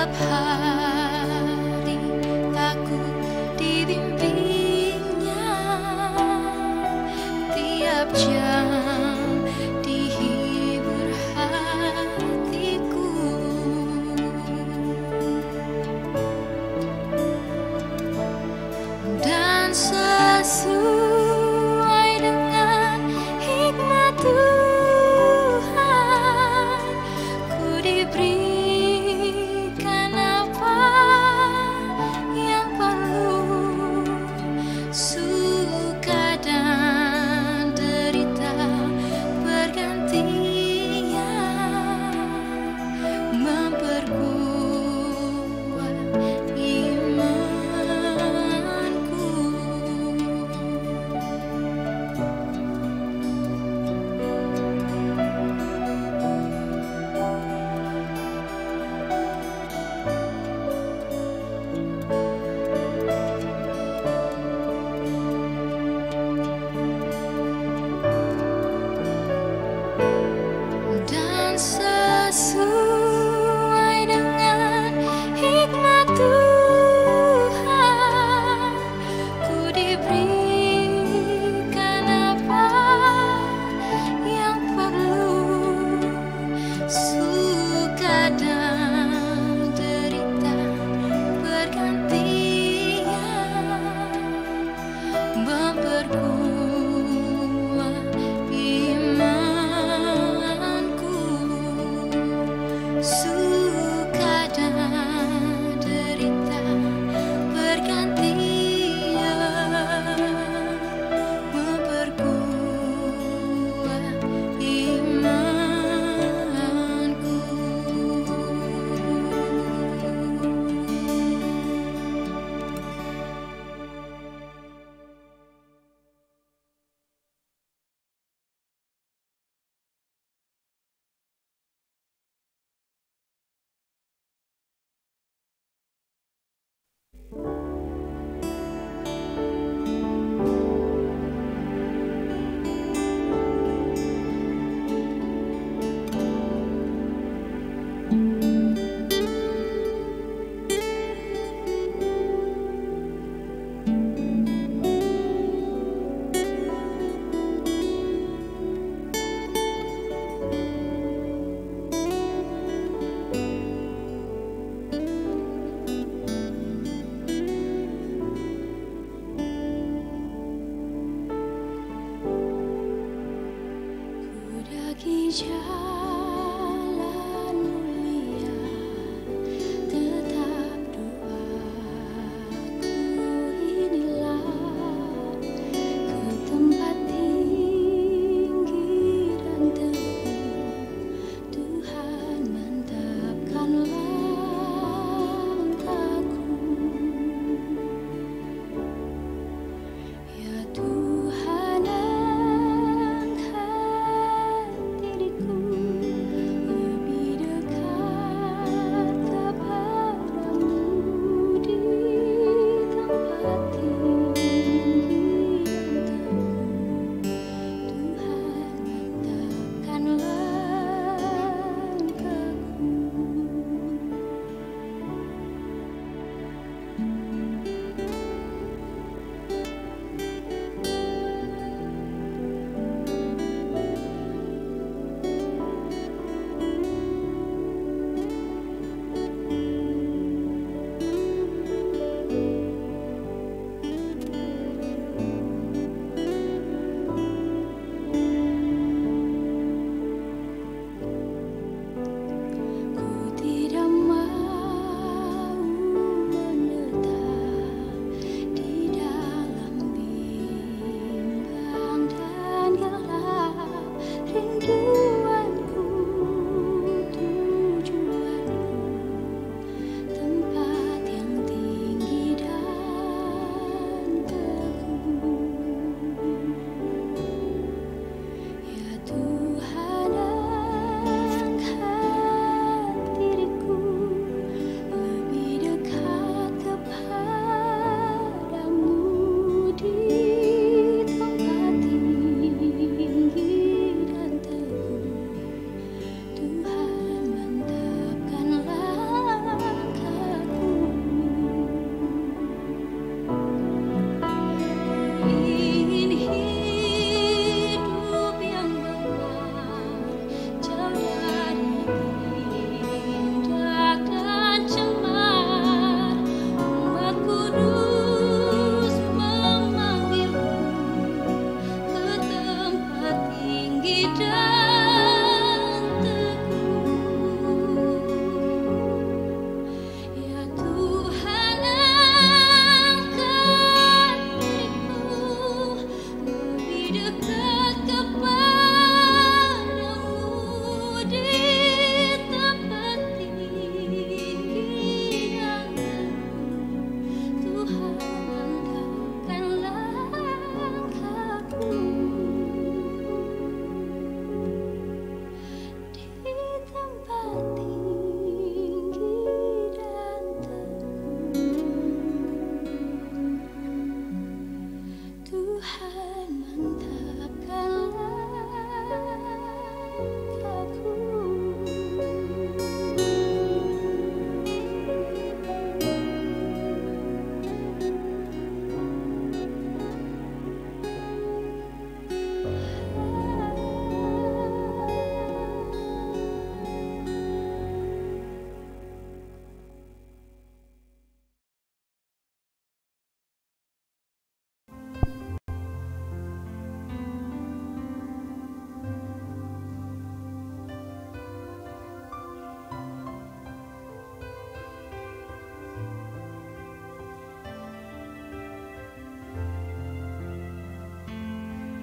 Tiap hari aku dibimbingnya, tiap jam dihibur hatiku. Dan sesuai dengan hikmat Tuhan, ku diberikan apa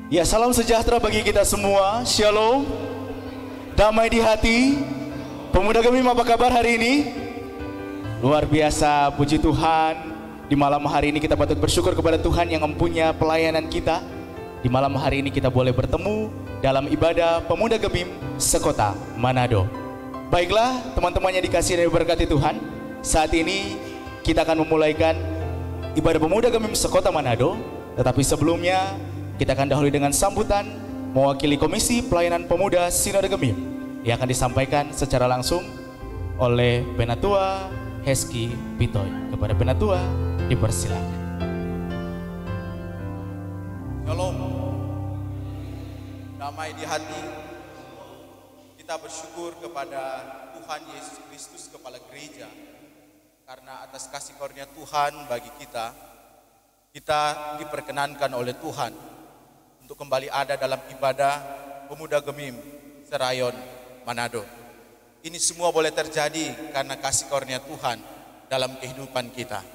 Ya, salam sejahtera bagi kita semua. Shalom. Damai di hati. Pemuda Gemim, apa kabar hari ini? Luar biasa, puji Tuhan. Di malam hari ini kita patut bersyukur kepada Tuhan yang mempunyai pelayanan kita. Di malam hari ini kita boleh bertemu dalam ibadah Pemuda Gemim sekota Manado. Baiklah, teman-teman yang dikasihi dan diberkati Tuhan, saat ini kita akan memulaikan ibadah Pemuda Gemim sekota Manado. Tetapi sebelumnya kita akan dahului dengan sambutan mewakili Komisi Pelayanan Pemuda Sinode Gemim yang akan disampaikan secara langsung oleh Penatua Hezky Pitoy. Kepada Penatua dipersilakan. Shalom. Damai di hati. Kita bersyukur kepada Tuhan Yesus Kristus, Kepala Gereja, karena atas kasih karunia Tuhan bagi kita diperkenankan oleh Tuhan untuk kembali ada dalam ibadah Pemuda Gemim Serayon Manado. Ini semua boleh terjadi karena kasih karunia Tuhan dalam kehidupan kita.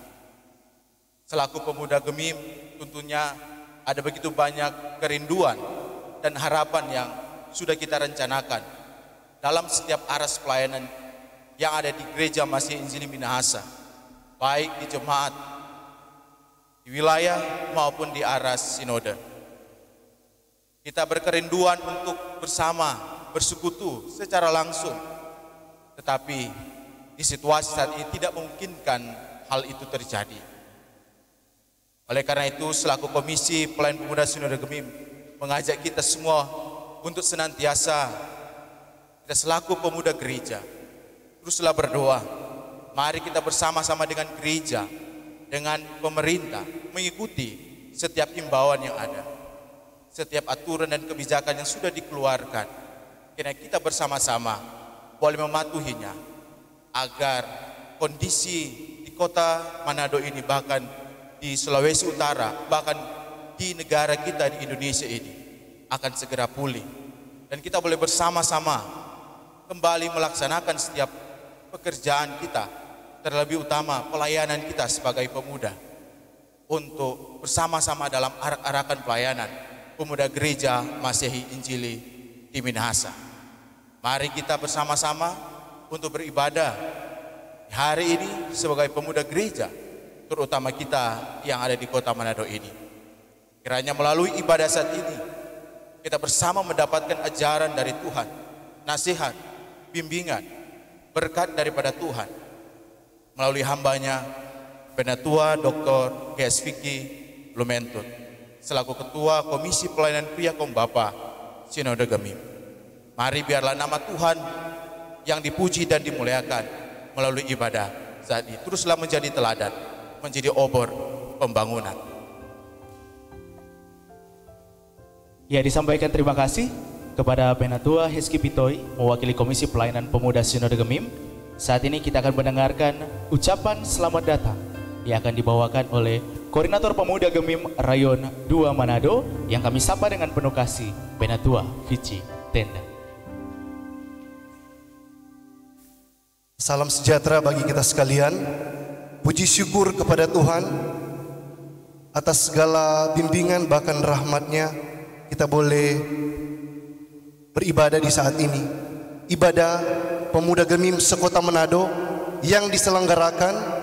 Selaku pemuda Gemim, tentunya ada begitu banyak kerinduan dan harapan yang sudah kita rencanakan dalam setiap aras pelayanan yang ada di Gereja Masih Injili Minahasa, baik di jemaat, di wilayah maupun di aras sinode. Kita berkerinduan untuk bersama bersekutu secara langsung, tetapi di situasi saat ini tidak memungkinkan hal itu terjadi. Oleh karena itu, selaku Komisi Pelayanan Pemuda Sinode Gemim mengajak kita semua untuk senantiasa, kita selaku pemuda gereja, teruslah berdoa. Mari kita bersama-sama dengan gereja, dengan pemerintah, mengikuti setiap imbauan yang ada, setiap aturan dan kebijakan yang sudah dikeluarkan, karena kita bersama-sama boleh mematuhinya agar kondisi di kota Manado ini, bahkan di Sulawesi Utara, bahkan di negara kita di Indonesia ini akan segera pulih, dan kita boleh bersama-sama kembali melaksanakan setiap pekerjaan kita, terlebih utama pelayanan kita sebagai pemuda, untuk bersama-sama dalam arak-arakan pelayanan Pemuda Gereja Masehi Injili di Minahasa. Mari kita bersama-sama untuk beribadah hari ini sebagai pemuda gereja, terutama kita yang ada di kota Manado ini. Kiranya melalui ibadah saat ini kita bersama mendapatkan ajaran dari Tuhan, nasihat, bimbingan, berkat daripada Tuhan melalui hambanya Penatua Dr. Hezky Lumentut selaku Ketua Komisi Pelayanan Pria Kombapa Sinode Gemim. Mari biarlah nama Tuhan yang dipuji dan dimuliakan melalui ibadah saat ini teruslah menjadi teladan, menjadi obor pembangunan. Ya, disampaikan terima kasih kepada Penatua Hezky Pitoy mewakili Komisi Pelayanan Pemuda Sinode Gemim. Saat ini kita akan mendengarkan ucapan selamat datang yang akan dibawakan oleh Koordinator Pemuda Gemim Rayon 2 Manado yang kami sapa dengan penuh kasih, Penatua Vici Tenda. Salam sejahtera bagi kita sekalian. Puji syukur kepada Tuhan atas segala bimbingan bahkan rahmat-Nya kita boleh beribadah di saat ini. Ibadah Pemuda Gemim sekota Manado yang diselenggarakan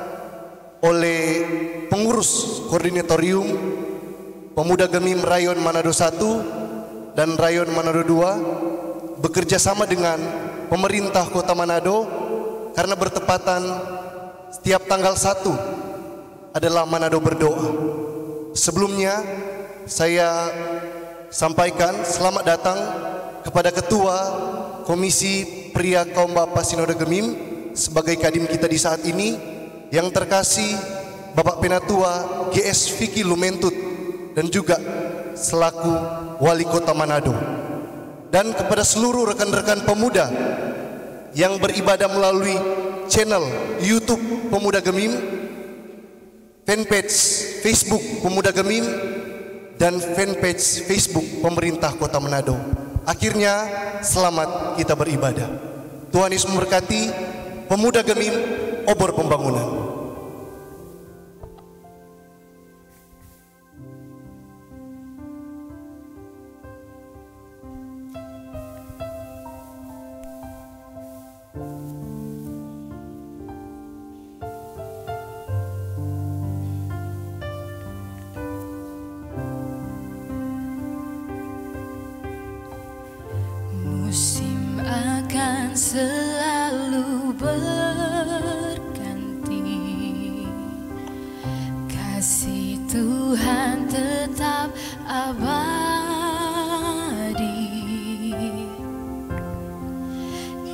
oleh pengurus koordinatorium Pemuda Gemim Rayon Manado 1 dan Rayon Manado 2 bekerja sama dengan pemerintah kota Manado, karena bertepatan setiap tanggal 1 adalah Manado berdoa. Sebelumnya saya sampaikan selamat datang kepada Ketua Komisi Pria Kaum Bapa Sinode Gemim sebagai kadim kita di saat ini, yang terkasih Bapak Penatua GS Vicky Lumentut, dan juga selaku Wali Kota Manado, dan kepada seluruh rekan-rekan pemuda yang beribadah melalui channel YouTube Pemuda Gemim, fanpage Facebook Pemuda Gemim, dan fanpage Facebook Pemerintah Kota Manado. Akhirnya selamat kita beribadah. Tuhan Yesus memberkati. Pemuda Gemim, obor pembangunan. akan selalu berganti. Kasih Tuhan tetap abadi,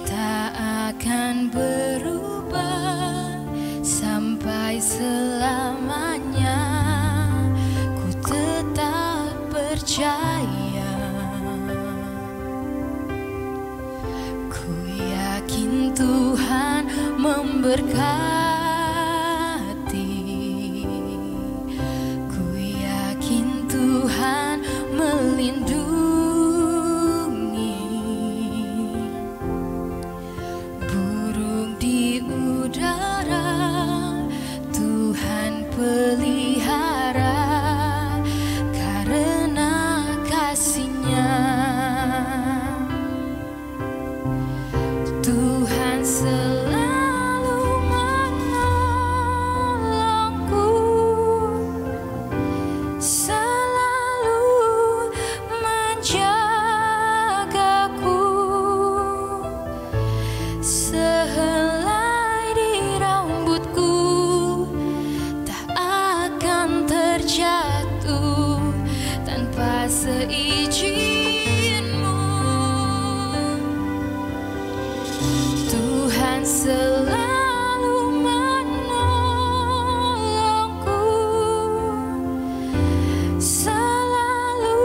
tak akan berubah sampai selamanya. Ku tetap percaya, ku yakin Tuhan memberkati, ku yakin Tuhan melindungi. Burung di udara Tuhan pelihara karena kasih-Nya. Tuhan selalu menolongku, selalu menjagaku. Sehelai di rambutku tak akan terjatuh tanpa seizin-Mu. Tuhan selalu menolongku, selalu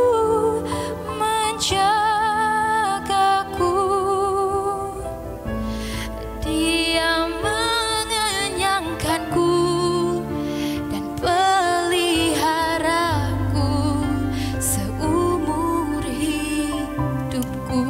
menjagaku. Dia mengenyangkanku dan peliharaku seumur hidupku.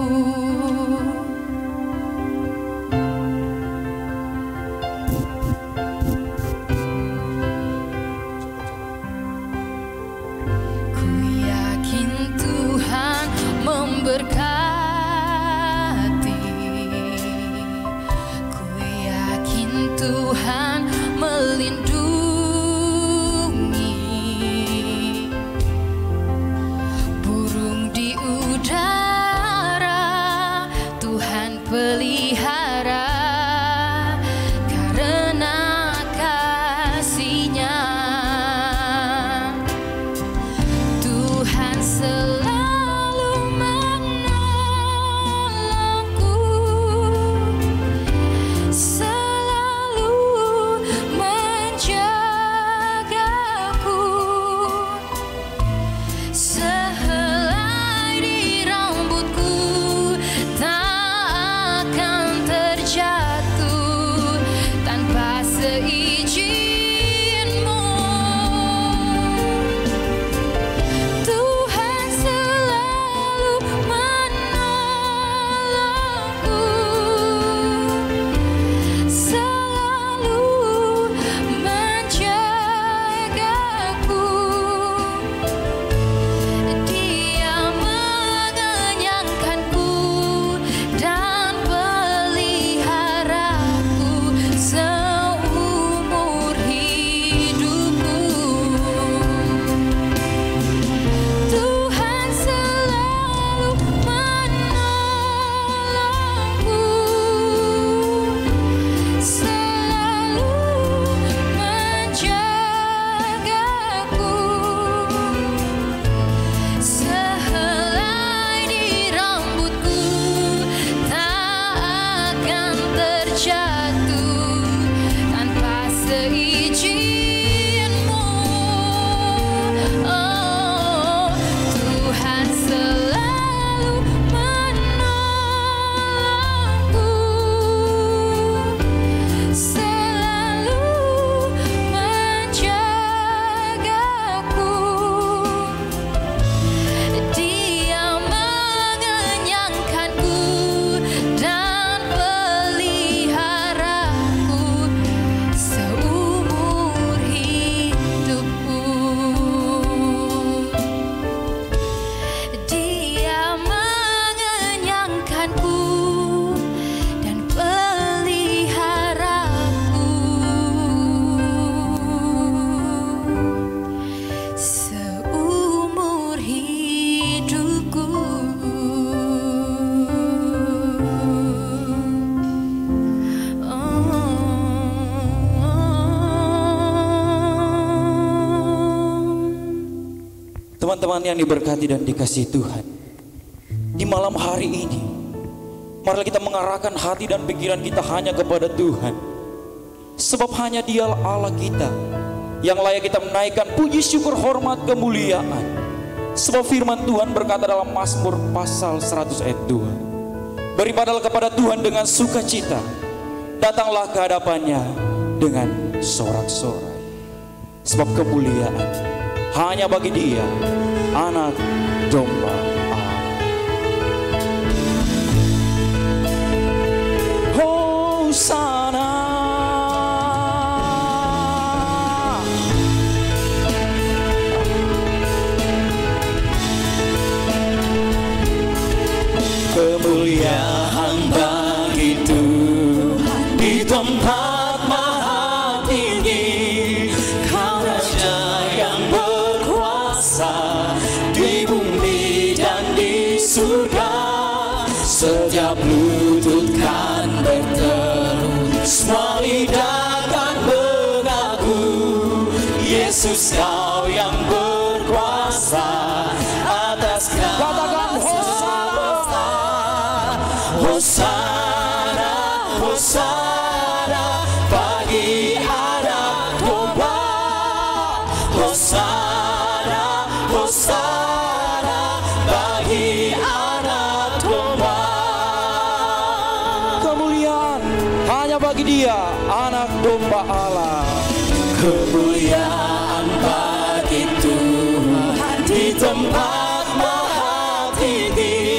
Teman-teman yang diberkati dan dikasihi Tuhan, di malam hari ini marilah kita mengarahkan hati dan pikiran kita hanya kepada Tuhan. Sebab hanya Dialah Allah kita yang layak kita menaikkan puji syukur, hormat, kemuliaan. Sebab firman Tuhan berkata dalam Mazmur pasal 100 ayat 2, beribadahlah kepada Tuhan dengan sukacita, datanglah ke hadapannya dengan sorak-sorai. Sebab kemuliaan hanya bagi Dia, Anak Domba Allah. Hosana, kemuliaan bagi Tuhan di tempat maha tinggi. Kau Raja yang berkuasa di bumi dan di surga. Setiap lutut kan berteru, semua lidah kan mengaku, Yesus Kau yang berkuasa atas segala. Hosana, Hosana bagi Anak Domba. Hosana, Hosana bagi Anak Domba. Kemuliaan hanya bagi Dia, Anak Domba Allah. Kemuliaan bagi Tuhan di tempat maha tinggi.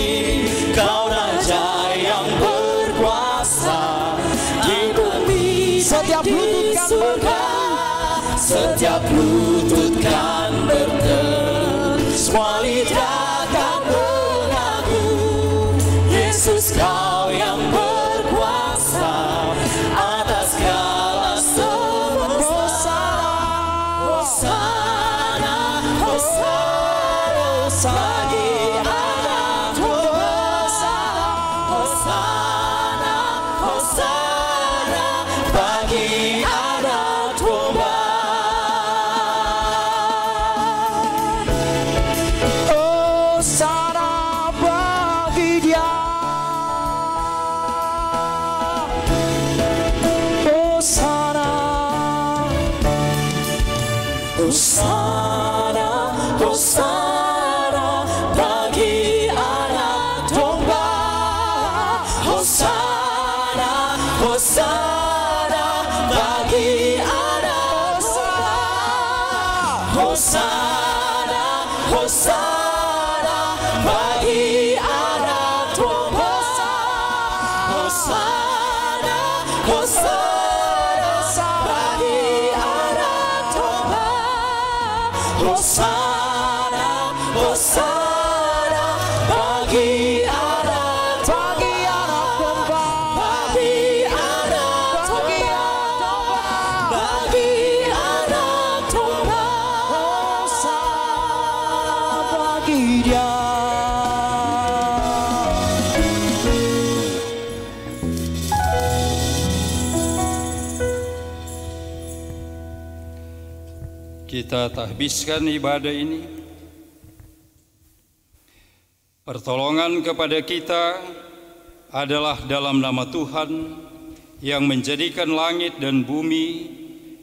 Kau Raja yang berkuasa di bumi, setiap lutut kan berteru, setiap lutut kan berteru, semua lidah kan mengaku, Yesus Kau yang berkuasa atas segala semesta. Hosana, Hosana, bagi Anak Domba. Hosana, Hosana bagi Anak Domba. Hosana bagi Dia. Hosana, Hosana, Hosana bagi Anak Domba. Hosana, Hosana bagi Anak Domba. Hosana, Hosana bagi Anak Domba. Hosana, Hosana bagi Anak Domba. Hosana, Hosana bagi Anak Domba. Bagi Anak Domba, bagi Anak Domba. Hosana bagi Dia. Kita tahbiskan ibadah ini. Pertolongan kepada kita adalah dalam nama Tuhan yang menjadikan langit dan bumi,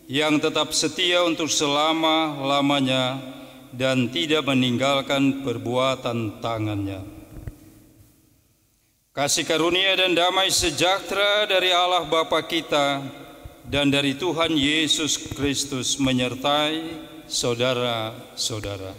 yang tetap setia untuk selama-lamanya dan tidak meninggalkan perbuatan tangannya. Kasih karunia dan damai sejahtera dari Allah Bapa kita dan dari Tuhan Yesus Kristus menyertai saudara-saudara.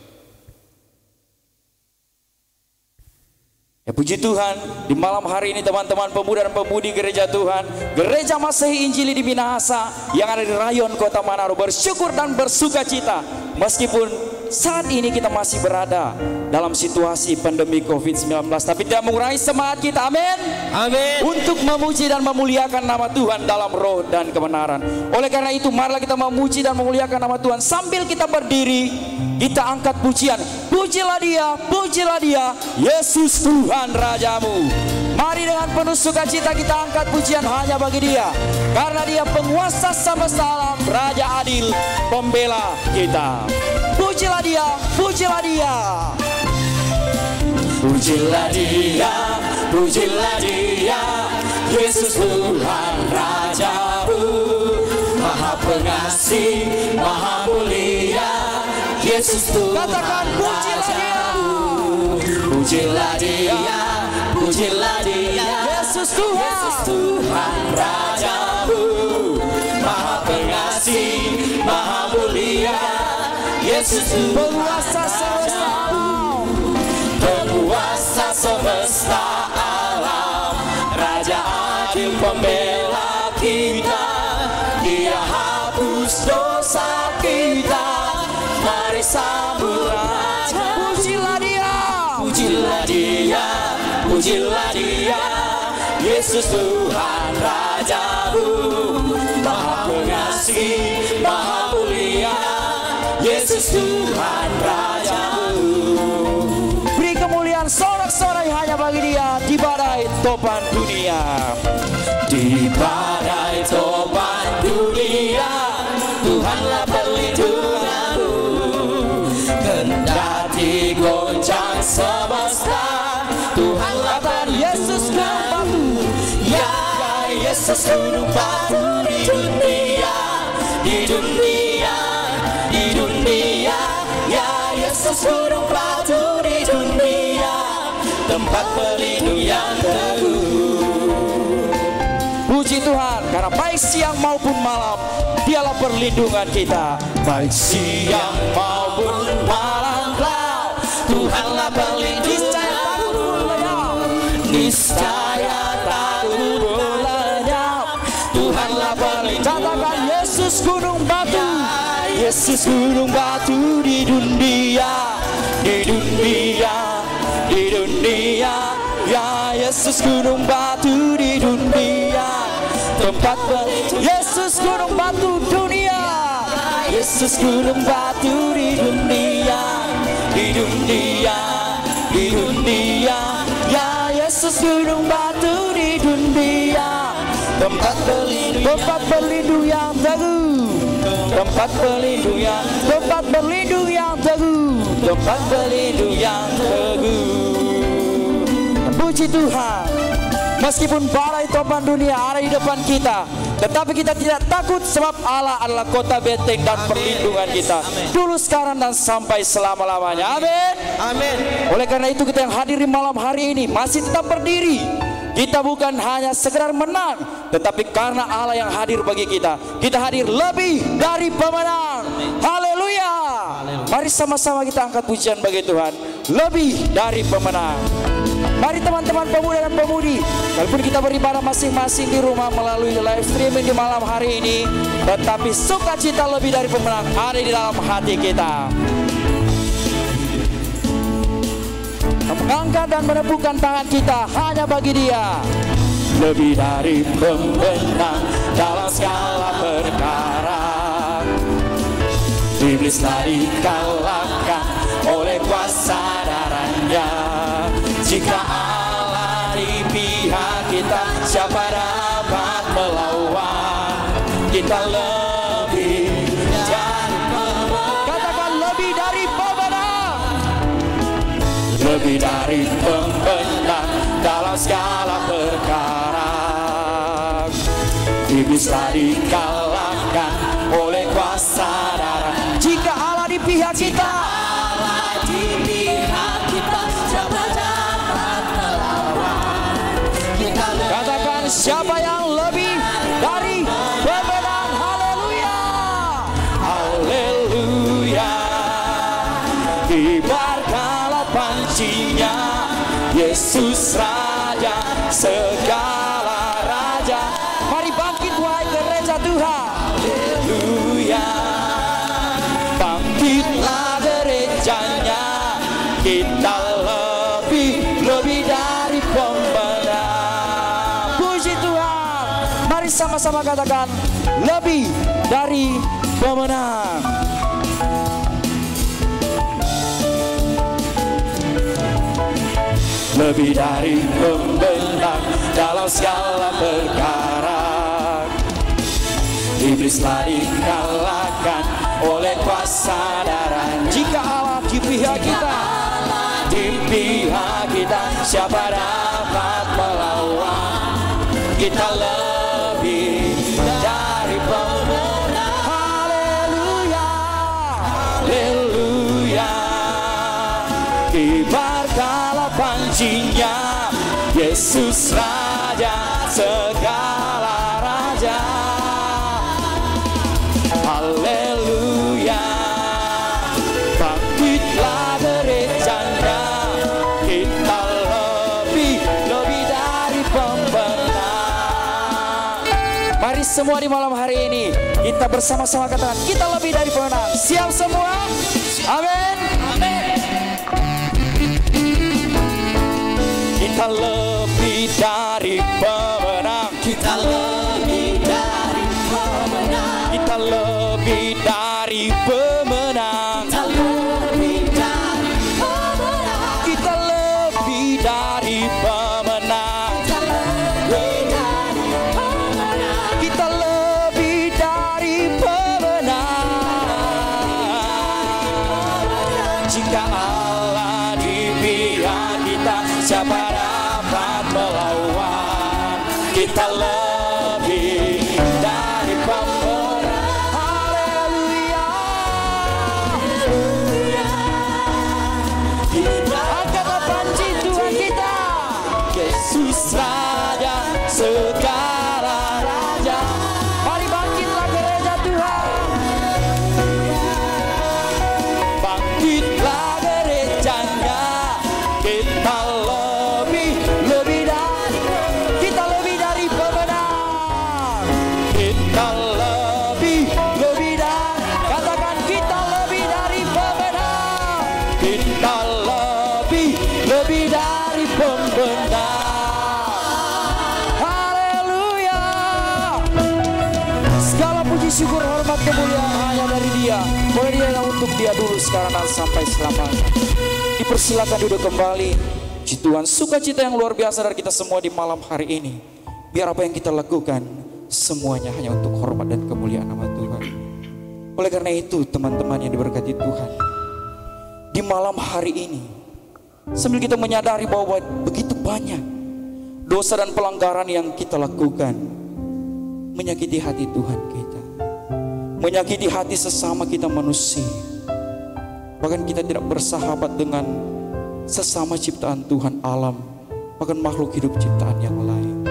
Ya puji Tuhan, di malam hari ini teman-teman pemuda dan pemudi gereja Tuhan, Gereja Masehi Injili di Minahasa yang ada di Rayon Kota Manado bersyukur dan bersuka cita meskipun saat ini kita masih berada dalam situasi pandemi COVID-19, tapi tidak mengurangi semangat kita, amin, amin, untuk memuji dan memuliakan nama Tuhan dalam roh dan kebenaran. Oleh karena itu marilah kita memuji dan memuliakan nama Tuhan sambil kita berdiri, kita angkat pujian. Pujilah Dia, Yesus Tuhan Rajamu. Mari dengan penuh sukacita kita angkat pujian hanya bagi Dia, karena Dia penguasa semesta alam, Raja adil, pembela kita. pujilah Dia, pujilah Dia. Pujilah Dia, pujilah Dia, Yesus Tuhan Rajaku, Maha Pengasih, Maha Mulia, Yesus Tuhan Rajaku. Pujilah Dia, pujilah Dia, Yesus Tuhan Rajaku, Maha Pengasih, Maha Mulia, Yesus penguasa semesta alam, penguasa semesta alam, Raja adil pembela kita, Dia hapus dosa kita, mari sambut Raja. Pujilah Dia, pujilah Dia, pujilah Dia, Yesus Tuhan Rajaku, Maha Pengasih, Maha Mulia, Yesus Tuhan Rajaku. Beri kemuliaan sorak-sorai hanya bagi Dia di badai topan dunia. Di badai topan dunia, Tuhanlah perlindunganku. Kendati goncang semesta, Tuhanlah batu, Yesus gunung batu. Ya Yesus gunung batu di dunia, di dunia, di dunia. Ya Yesus gunung batu di dunia, tempat pelindung yang teguh. Puji Tuhan, karena baik siang maupun malam, Dialah perlindungan kita. Baik siang maupun malam, Tuhanlah perlindungan. Niscaya takut lenyap, Tuhanlah perlindungan. Katakan Yesus gunung batu, Yesus gunung batu di dunia, di dunia, di dunia. Ya Yesus gunung batu di dunia, tempat berlindung. Yesus gunung batu dunia, Yesus gunung batu di dunia, di dunia, di dunia. Ya Yesus gunung batu di dunia, tempat berlindung yang teguh, tempat berlindung yang, tempat berlindung yang teguh, tempat berlindung yang teguh. Puji Tuhan, meskipun badai topan dunia ada di depan kita, tetapi kita tidak takut sebab Allah adalah kota benteng dan perlindungan kita dulu, sekarang, dan sampai selama-lamanya. Amin. Amin. Oleh karena itu kita yang hadir di malam hari ini masih tetap berdiri. Kita bukan hanya sekedar menang, tetapi karena Allah yang hadir bagi kita, kita hadir lebih dari pemenang. Haleluya. Mari sama-sama kita angkat pujian bagi Tuhan, lebih dari pemenang. Mari teman-teman pemuda dan pemudi, walaupun kita beribadah masing-masing di rumah melalui live streaming di malam hari ini, tetapi sukacita lebih dari pemenang ada di dalam hati kita. Mengangkat dan menepukkan tangan kita hanya bagi Dia. Lebih dari pemenang dalam segala perkara, iblis telah dikalahkan oleh kuasa darah-Nya. Jika Allah di pihak kita, siapa dapat melawan? Kita lebih dari pemenang. Katakan lebih dari pemenang. Lebih dari pemenang dalam segala perkara. Iblis telah dikalahkan oleh kuasa darah. Jika Allah di pihak kita, siapa yang lebih dari pemenang? Haleluya, haleluya. Kibarkanlah pancinya, Yesus Raja segala raja. Mari bangkit wahai gereja Tuhan. Haleluya. Bangkitlah gerejanya, kita lebih dari pemenang. Sama-sama katakan lebih dari pemenang. Lebih dari pemenang dalam segala perkara. Iblis telah dikalahkan oleh kuasa darah. Jika pihak kita, di pihak kita, siapa dapat melawan? Kita lebih dari pemenang. Haleluya, haleluya. Kibarkanlah pancinya, Yesus Raja segala raja. Haleluya, bangkitlah gerejanya, kita lebih dari pemenang. Mari semua di malam hari ini kita bersama-sama katakan, kita lebih dari pemenang. Siap semua? Amin. Kita lebih dari pemenang. Kita lebih dari pemenang. Kita lebih dari pemenang. Kita lebih dari pemenang. Kita lebih dari pemenang. Kita lebih dari pemenang. Jika Allah di pihak kita, siapa dapat melawan? Kita lebih dari pemenang. Haleluya. Angkatlah panji Tuhan kita, Yesus Raja segala raja. Mari bangkitlah gereja Tuhan, bangkitlah gerejanya. Kita lebih dari pemenang. Kita lebih dari, katakan kita lebih dari pemenang. Kita lebih dari pemenang. Haleluya. Segala puji syukur hormat kemuliaan hanya dari Dia. Boleh Dia yang untuk Dia dulu sekarang dan sampai selamanya. Dipersilakan duduk kembali. Puji Tuhan, sukacita yang luar biasa dari kita semua di malam hari ini. Biar apa yang kita lakukan semuanya hanya untuk hormat dan kemuliaan nama Tuhan. Oleh karena itu teman-teman yang diberkati Tuhan, di malam hari ini sambil kita menyadari bahwa begitu banyak dosa dan pelanggaran yang kita lakukan, menyakiti hati Tuhan kita, menyakiti hati sesama kita manusia. Bahkan kita tidak bersahabat dengan sesama ciptaan Tuhan alam, bahkan makhluk hidup ciptaan yang lain.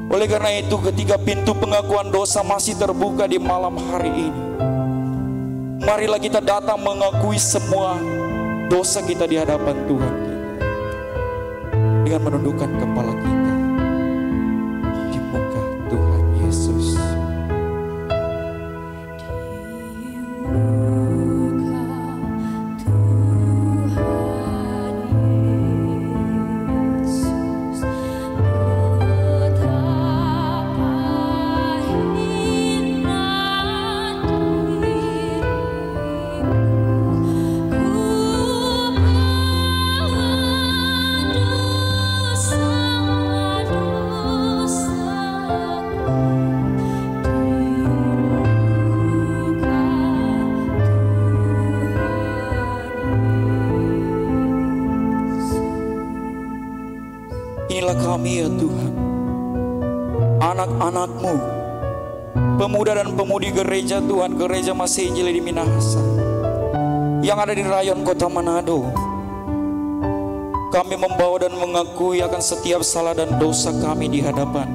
Oleh karena itu ketika pintu pengakuan dosa masih terbuka di malam hari ini, marilah kita datang mengakui semua dosa kita di hadapan Tuhan kita, dengan menundukkan kepala kita di muka Tuhan Yesus. Inilah kami ya Tuhan, anak-anak-Mu, pemuda dan pemudi gereja Tuhan, gereja Masih Injili di Minahasa yang ada di rayon kota Manado. Kami membawa dan mengakui akan setiap salah dan dosa kami di hadapan,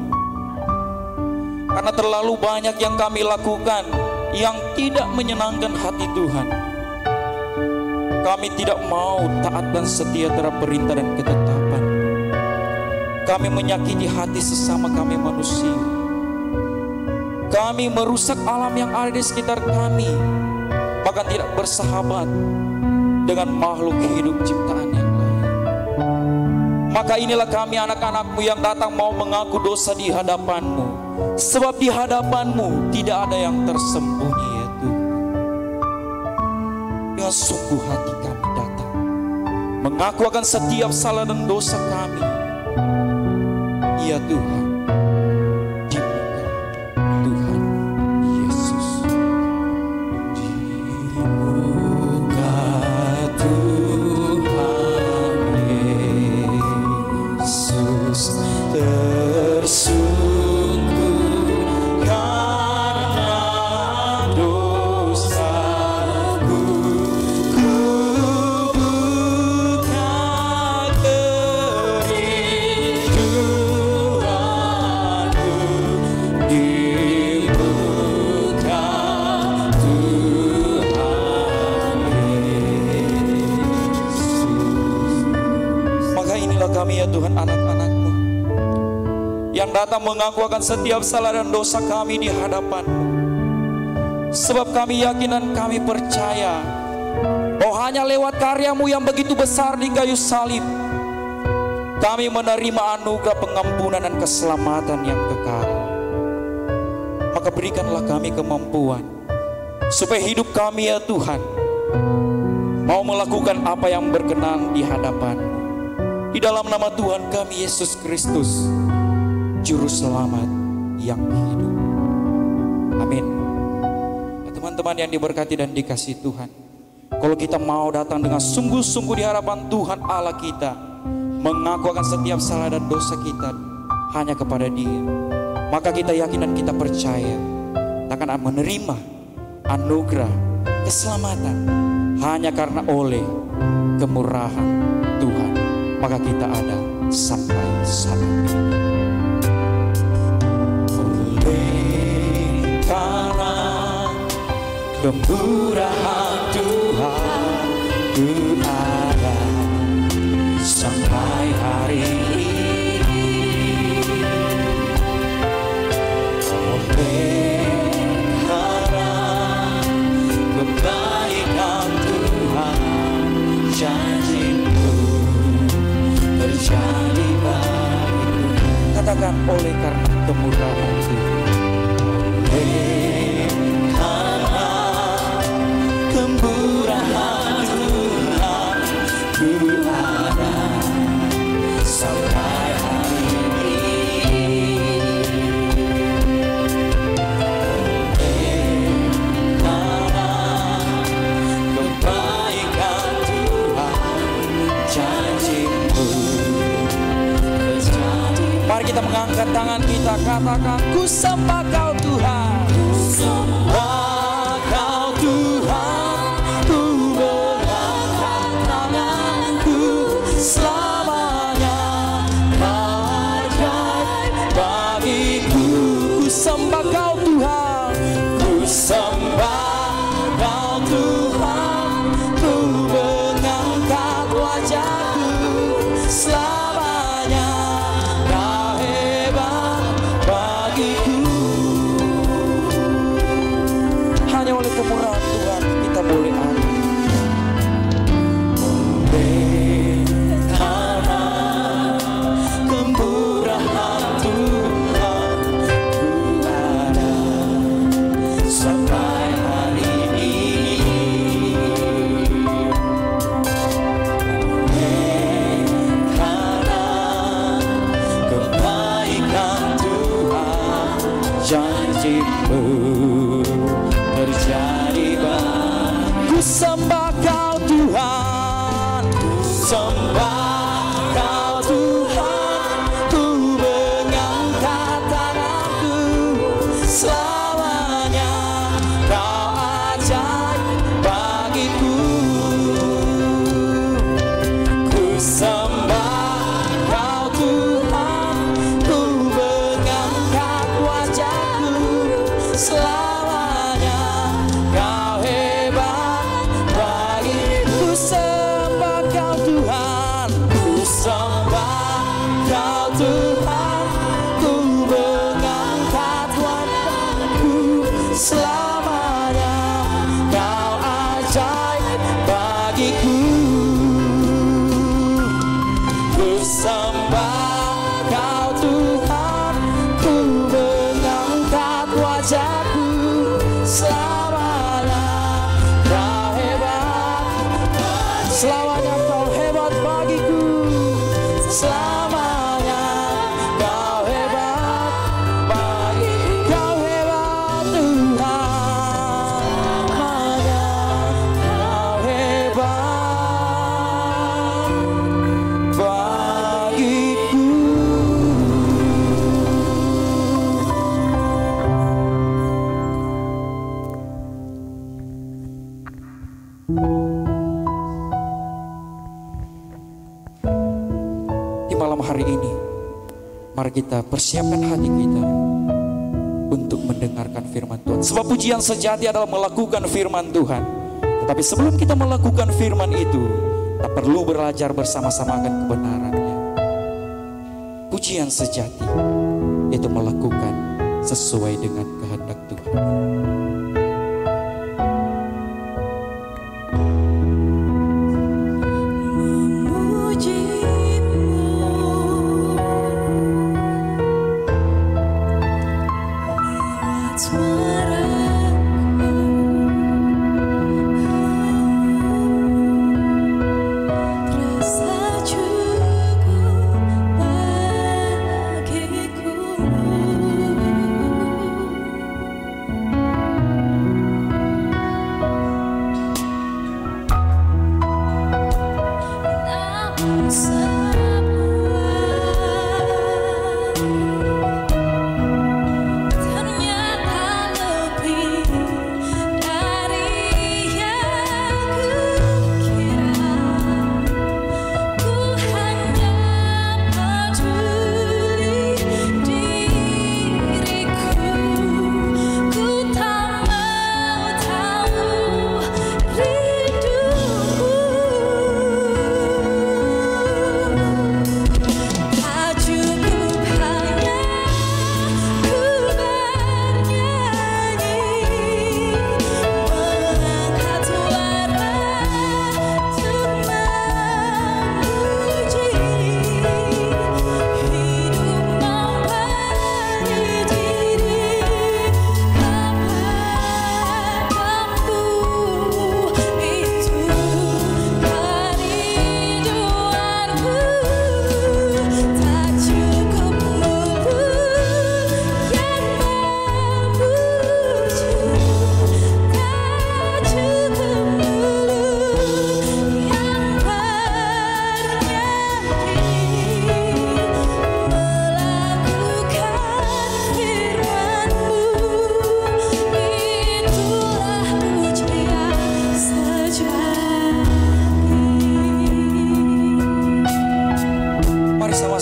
karena terlalu banyak yang kami lakukan yang tidak menyenangkan hati Tuhan. Kami tidak mau taat dan setia terhadap perintah dan ketetapan. Kami menyakiti hati sesama kami manusia. Kami merusak alam yang ada di sekitar kami, bahkan tidak bersahabat dengan makhluk hidup ciptaan yang lain. Maka inilah kami anak-anak-Mu yang datang mau mengaku dosa di hadapan-Mu, sebab di hadapan-Mu tidak ada yang tersembunyi ya Tuhan. Dengan sungguh hati kami datang mengaku akan setiap salah dan dosa kami ya Tuhan, di muka Tuhan Yesus. Di muka Tuhan datang mengaku akan setiap salah dan dosa kami di hadapan-Mu. Sebab kami yakin dan kami percaya bahwa hanya lewat karya-Mu yang begitu besar di kayu salib, kami menerima anugerah pengampunan dan keselamatan yang kekal. Maka berikanlah kami kemampuan supaya hidup kami ya Tuhan mau melakukan apa yang berkenan di hadapan-Mu. Di dalam nama Tuhan kami Yesus Kristus, Juru Selamat yang hidup. Amin. Teman-teman yang diberkati dan dikasihi Tuhan, kalau kita mau datang dengan sungguh-sungguh di hadapan Tuhan Allah kita, mengaku akan setiap salah dan dosa kita hanya kepada Dia, maka kita yakin dan kita percaya akan menerima anugerah keselamatan hanya karena oleh kemurahan Tuhan. Maka kita ada sampai saat ini. Oleh karena kemurahan Tuhan, ku ada sampai hari ini. Oleh karena kebaikan Tuhan, janji-Mu terjadi bagiku. Katakan oleh karena kemurahan Tuhan. Oleh karena kemurahan Tuhan, ku ada sampai hari ini. Oleh karena kebaikan Tuhan, janji-Mu terjadi. Mari kita mengangkat tangan kita, katakan ku sembah Kau Tuhan. Ku sembah Kau Tuhan, ku mengangkat tanganku selamanya. Kau ajaib bagiku. Ku sembah Kau Tuhan, ku sembah Kau Tuhan, ku mengangkat wajahku selamanya. Kau hebat bagiku. Hanya oleh kemurahan Tuhan kita boleh ada. Oleh karena kemurahan Tuhan, ku ada sampai hari ini. Oleh karena kebaikan Tuhan, janji-Mu terjadi bagiku. Ku sembah Kau Tuhan, ku sembah Kau Tuhan, ku mengangkat tanganku selamanya. Kau ajaib bagiku. Ku sembah Kau Tuhan, ku mengangkat wajahku selamanya. Kau hebat bagiku. Ku sembah Kau Tuhan, ku sembah Kau Tuhan, ku mengangkat wajahku selamanya. Kau ajaib bagiku. Ku sembah Kau Tuhan, ku mengangkat wajahku selamanya. Kau hebat selamanya. Kau hebat bagiku selamanya. Kau hebat bagiku. Kau hebat Tuhan selamanya. Kau hebat bagiku. Di malam hari ini, mari kita persiapkan hati kita untuk mendengarkan firman Tuhan. Sebab pujian sejati adalah melakukan firman Tuhan. Tetapi sebelum kita melakukan firman itu, kita perlu belajar bersama-sama akan kebenarannya. Pujian sejati, yaitu untuk melakukan sesuai dengan kehendak Tuhan.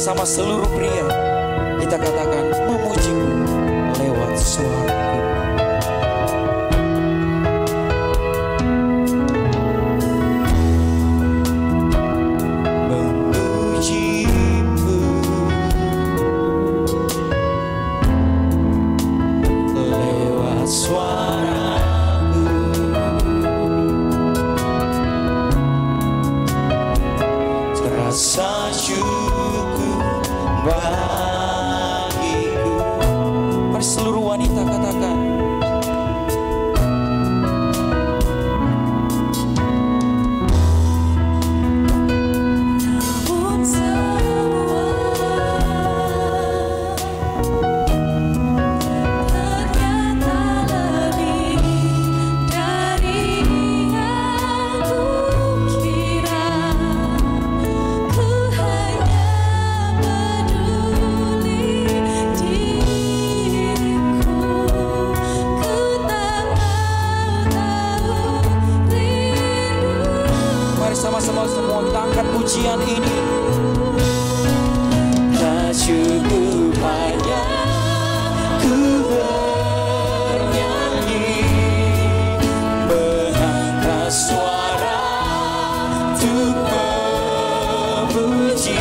Sama seluruh pria kita katakan memujimu lewat suaraku. Memujimu lewat suaraku, terasa bagiku. Mari seluruh wanita katakan, namun semua ternyata lebih dari yang kukira. Ku hanya sama-sama semua kita angkat pujian ini. Tak cukup hanya ku bernyanyi, mengangkat suara untuk memuji.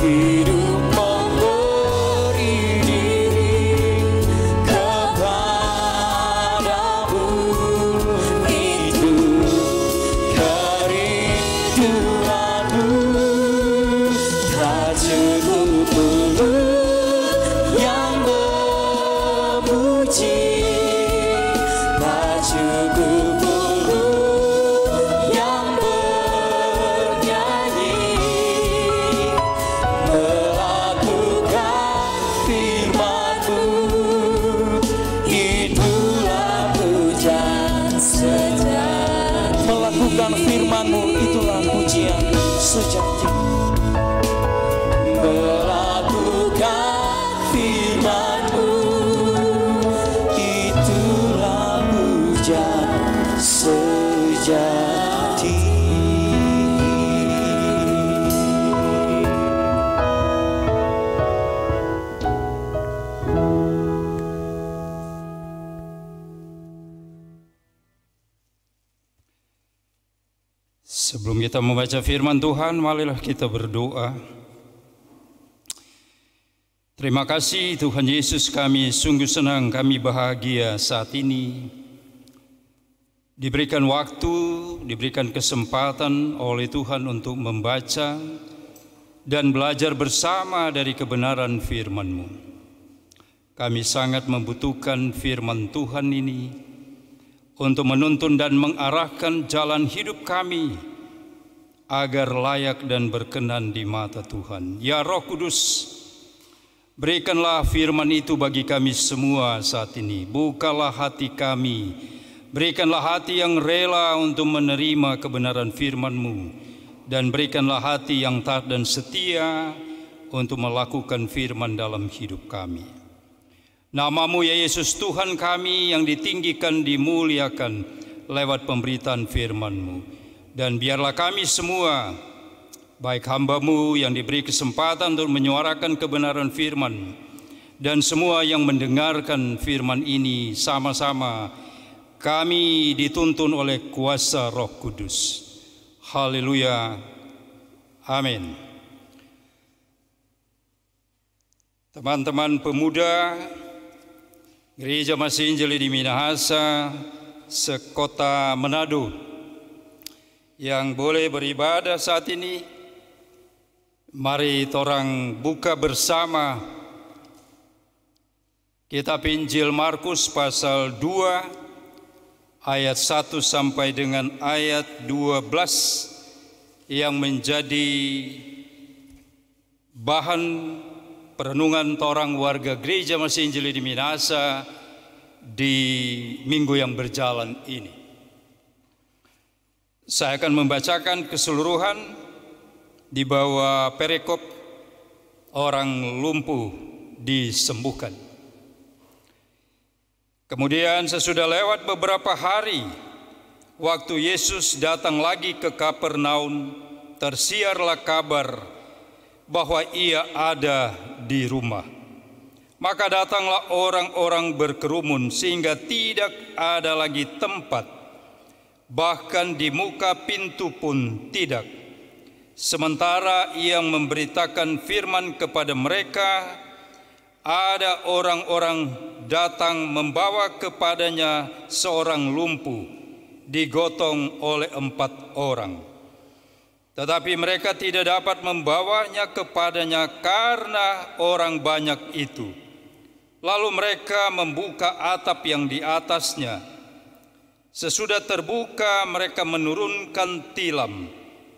Hidup memberi diri kepadamu, itu kerinduanmu. Tak cukup mulut yang memuji, tak cukup mulut yang bernyanyi, melakukan firman-Mu, itulah pujian sejati. Melakukan firman-Mu, itulah pujian sejati. Melakukan firman-Mu, itulah pujian sejati. Sebelum kita membaca firman Tuhan, marilah kita berdoa. Terima kasih Tuhan Yesus, kami sungguh senang, kami bahagia saat ini diberikan waktu, diberikan kesempatan oleh Tuhan untuk membaca dan belajar bersama dari kebenaran firman-Mu. Kami sangat membutuhkan firman Tuhan ini untuk menuntun dan mengarahkan jalan hidup kami agar layak dan berkenan di mata Tuhan. Ya Roh Kudus, berikanlah firman itu bagi kami semua saat ini. Bukalah hati kami, berikanlah hati yang rela untuk menerima kebenaran firman-Mu, dan berikanlah hati yang taat dan setia untuk melakukan firman dalam hidup kami. Nama-Mu ya Yesus Tuhan kami yang ditinggikan, dimuliakan lewat pemberitaan firman-Mu. Dan biarlah kami semua, baik hamba-Mu yang diberi kesempatan untuk menyuarakan kebenaran firman, dan semua yang mendengarkan firman ini, sama-sama kami dituntun oleh kuasa Roh Kudus. Haleluya. Amin. Teman-teman pemuda Gereja Masih Injili di Minahasa, sekota Manado, yang boleh beribadah saat ini, mari torang buka bersama Kitab Injil Markus pasal 2 ayat 1 sampai dengan ayat 12 yang menjadi bahan perenungan torang warga Gereja Masih Injili di Minahasa di minggu yang berjalan ini. Saya akan membacakan keseluruhan di bawah perikop orang lumpuh disembuhkan. Kemudian sesudah lewat beberapa hari, waktu Yesus datang lagi ke Kapernaum, tersiarlah kabar bahwa ia ada di rumah. Maka datanglah orang-orang berkerumun sehingga tidak ada lagi tempat, bahkan di muka pintu pun tidak. Sementara ia memberitakan firman kepada mereka, ada orang-orang datang membawa kepadanya seorang lumpuh, digotong oleh 4 orang. Tetapi mereka tidak dapat membawanya kepadanya karena orang banyak itu. Lalu mereka membuka atap yang di atasnya. Sesudah terbuka, mereka menurunkan tilam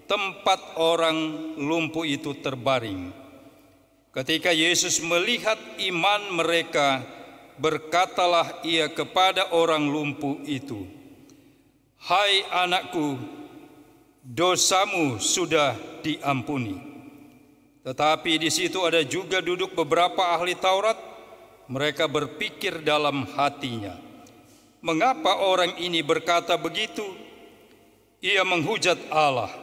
tempat orang lumpuh itu terbaring. Ketika Yesus melihat iman mereka, berkatalah ia kepada orang lumpuh itu, "Hai anakku, dosamu sudah diampuni." Tetapi di situ ada juga duduk beberapa ahli Taurat. Mereka berpikir dalam hatinya, "Mengapa orang ini berkata begitu? Ia menghujat Allah.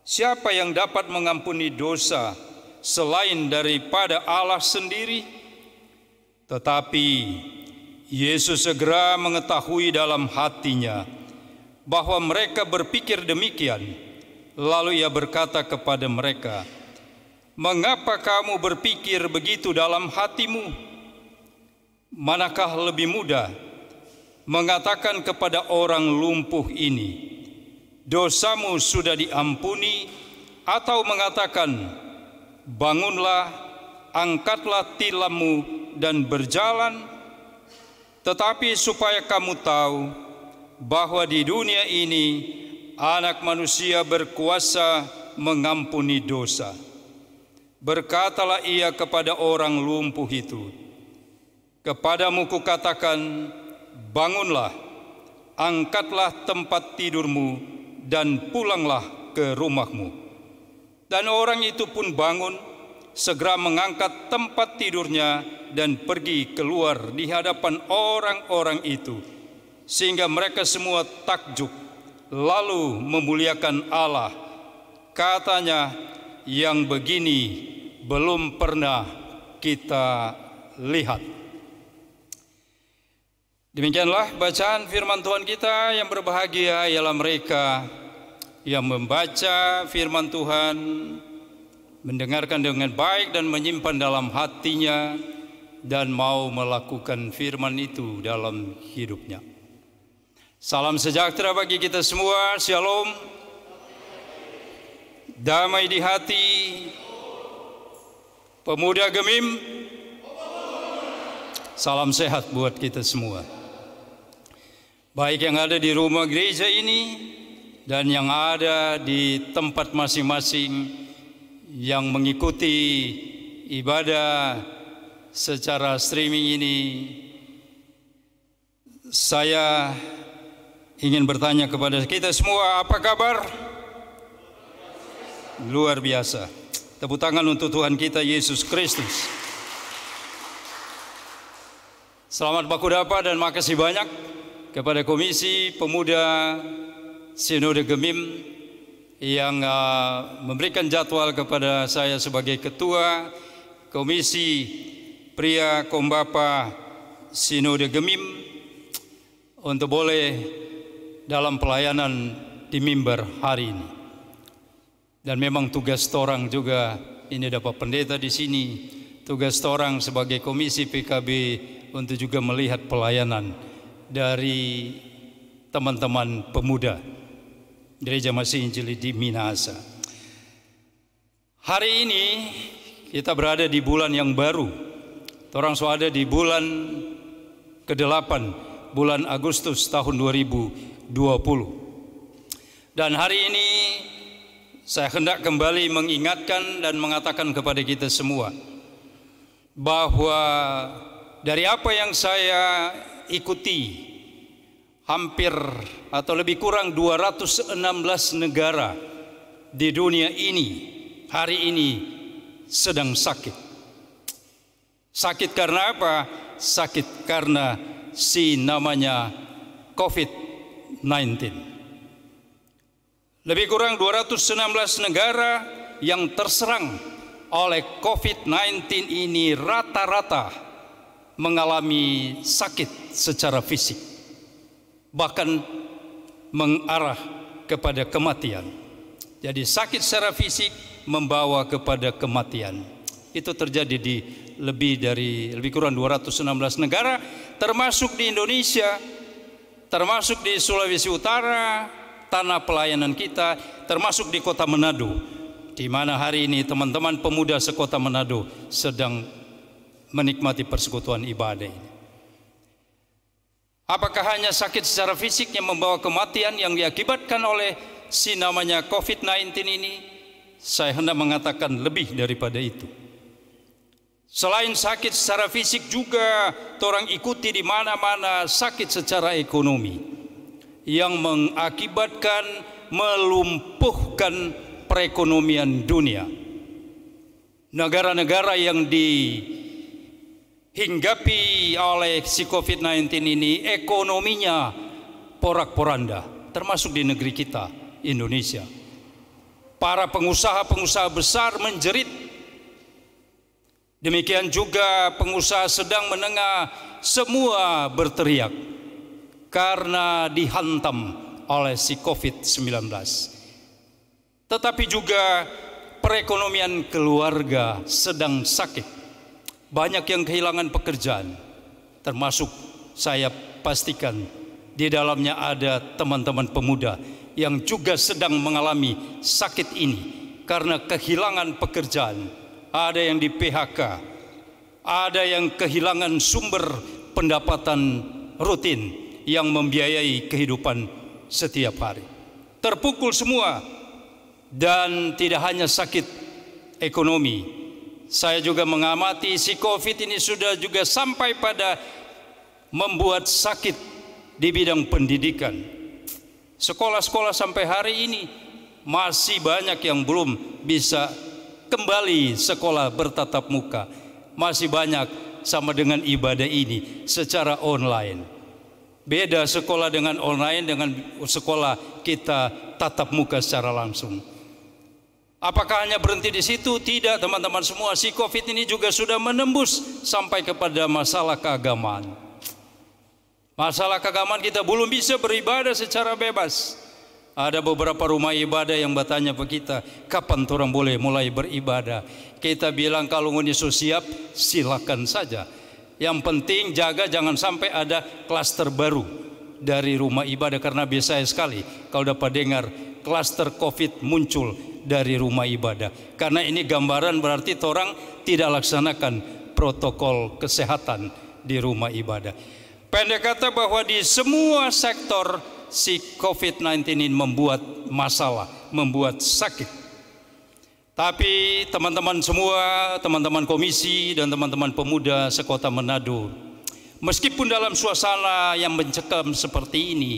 Siapa yang dapat mengampuni dosa selain daripada Allah sendiri?" Tetapi Yesus segera mengetahui dalam hatinya bahwa mereka berpikir demikian. Lalu ia berkata kepada mereka, "Mengapa kamu berpikir begitu dalam hatimu? Manakah lebih mudah mengatakan kepada orang lumpuh ini, 'Dosamu sudah diampuni,' atau mengatakan, 'Bangunlah, angkatlah tilammu dan berjalan'? Tetapi supaya kamu tahu bahwa di dunia ini Anak Manusia berkuasa mengampuni dosa." Berkatalah ia kepada orang lumpuh itu, "Kepadamu kukatakan, bangunlah, angkatlah tempat tidurmu dan pulanglah ke rumahmu." Dan orang itu pun bangun, segera mengangkat tempat tidurnya dan pergi keluar di hadapan orang-orang itu, sehingga mereka semua takjub, lalu memuliakan Allah. Katanya, "Yang begini belum pernah kita lihat." Demikianlah bacaan firman Tuhan kita. Yang berbahagia ialah mereka yang membaca firman Tuhan, mendengarkan dengan baik dan menyimpan dalam hatinya, dan mau melakukan firman itu dalam hidupnya. Salam sejahtera bagi kita semua, shalom. Damai di hati, pemuda Gemim. Salam sehat buat kita semua. Baik yang ada di rumah gereja ini dan yang ada di tempat masing-masing yang mengikuti ibadah secara streaming ini. Saya ingin bertanya kepada kita semua, apa kabar? Luar biasa. Tepuk tangan untuk Tuhan kita Yesus Kristus. Selamat baku dapa dan makasih banyak kepada Komisi Pemuda Sinode Gemim yang memberikan jadwal kepada saya sebagai Ketua Komisi Pria Kombapa Sinode Gemim untuk boleh dalam pelayanan di mimbar hari ini. Dan memang tugas torang juga, ini dapat pendeta di sini, tugas torang sebagai komisi PKB untuk juga melihat pelayanan dari teman-teman pemuda Gereja Masih Injili di Minahasa. Hari ini kita berada di bulan yang baru. Torang sudah ada di bulan ke-8, bulan Agustus tahun 2020. Dan hari ini saya hendak kembali mengingatkan dan mengatakan kepada kita semua bahwa dari apa yang saya ikuti, hampir atau lebih kurang 216 negara di dunia ini hari ini sedang sakit. Sakit karena apa? Sakit karena si namanya COVID-19. Lebih kurang 216 negara yang terserang oleh COVID-19 ini rata-rata mengalami sakit secara fisik, bahkan mengarah kepada kematian. Jadi sakit secara fisik membawa kepada kematian. Itu terjadi di lebih kurang 216 negara, termasuk di Indonesia, termasuk di Sulawesi Utara, tanah pelayanan kita, termasuk di kota Manado, di mana hari ini teman-teman pemuda sekota Manado sedang menikmati persekutuan ibadah ini. Apakah hanya sakit secara fisik yang membawa kematian yang diakibatkan oleh si namanya COVID-19 ini? Saya hendak mengatakan lebih daripada itu. Selain sakit secara fisik juga orang ikuti di mana-mana sakit secara ekonomi yang mengakibatkan melumpuhkan perekonomian dunia. Negara-negara yang dihinggapi oleh si COVID-19 ini ekonominya porak-poranda, termasuk di negeri kita, Indonesia. Para pengusaha-pengusaha besar menjerit. Demikian juga pengusaha sedang menengah semua berteriak karena dihantam oleh si COVID-19. Tetapi juga perekonomian keluarga sedang sakit. Banyak yang kehilangan pekerjaan, termasuk saya pastikan di dalamnya ada teman-teman pemuda yang juga sedang mengalami sakit ini karena kehilangan pekerjaan. Ada yang di PHK, ada yang kehilangan sumber pendapatan rutin yang membiayai kehidupan setiap hari. Terpukul semua, dan tidak hanya sakit ekonomi. Saya juga mengamati si COVID ini sudah juga sampai pada membuat sakit di bidang pendidikan. Sekolah-sekolah sampai hari ini masih banyak yang belum bisa kembali sekolah bertatap muka. Masih banyak sama dengan ibadah ini secara online. Beda sekolah dengan online dengan sekolah kita tatap muka secara langsung. Apakah hanya berhenti di situ? Tidak, teman-teman semua. Si COVID ini juga sudah menembus sampai kepada masalah keagamaan. Masalah keagamaan kita belum bisa beribadah secara bebas Ada beberapa rumah ibadah yang bertanya ke kita, kapan orang boleh mulai beribadah? Kita bilang kalau Yesus siap, silakan saja. Yang penting jaga jangan sampai ada klaster baru dari rumah ibadah, karena biasa sekali kalau dapat dengar klaster COVID muncul dari rumah ibadah. Karena ini gambaran berarti orang tidak laksanakan protokol kesehatan di rumah ibadah. Pendek kata bahwa di semua sektor si COVID-19 ini membuat masalah, membuat sakit. Tapi teman-teman semua, teman-teman komisi dan teman-teman pemuda sekota Manado, meskipun dalam suasana yang mencekam seperti ini,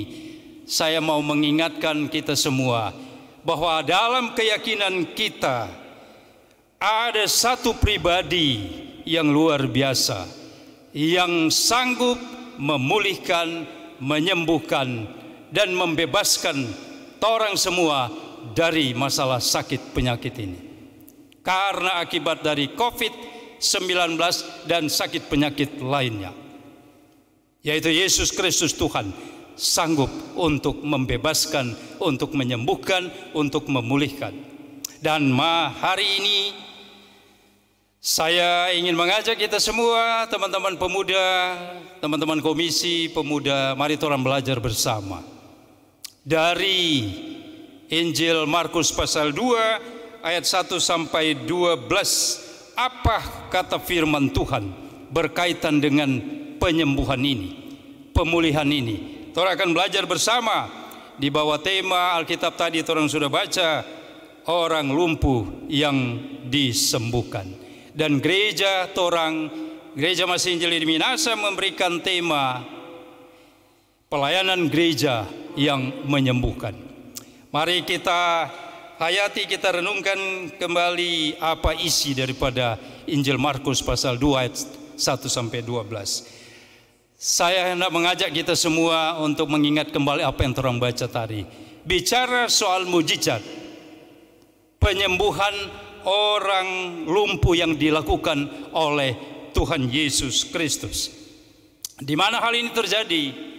saya mau mengingatkan kita semua bahwa dalam keyakinan kita ada satu pribadi yang luar biasa yang sanggup memulihkan, menyembuhkan dan membebaskan orang semua dari masalah sakit penyakit ini. Karena akibat dari COVID-19 dan sakit penyakit lainnya, yaitu Yesus Kristus Tuhan sanggup untuk membebaskan, untuk menyembuhkan, untuk memulihkan. Dan hari ini saya ingin mengajak kita semua, teman-teman pemuda, teman-teman komisi pemuda, mari kita belajar bersama dari Injil Markus pasal 2 ayat 1 sampai 12. Apa kata firman Tuhan berkaitan dengan penyembuhan ini, pemulihan ini? Kita akan belajar bersama di bawah tema Alkitab tadi orang sudah baca, orang lumpuh yang disembuhkan. Dan gereja Masih Injili di Minahasa memberikan tema pelayanan gereja yang menyembuhkan. Mari kita hayati, kita renungkan kembali apa isi daripada Injil Markus pasal 2 ayat 1 sampai 12. Saya hendak mengajak kita semua untuk mengingat kembali apa yang orang baca tadi. Bicara soal mujizat penyembuhan orang lumpuh yang dilakukan oleh Tuhan Yesus Kristus. Di mana hal ini terjadi?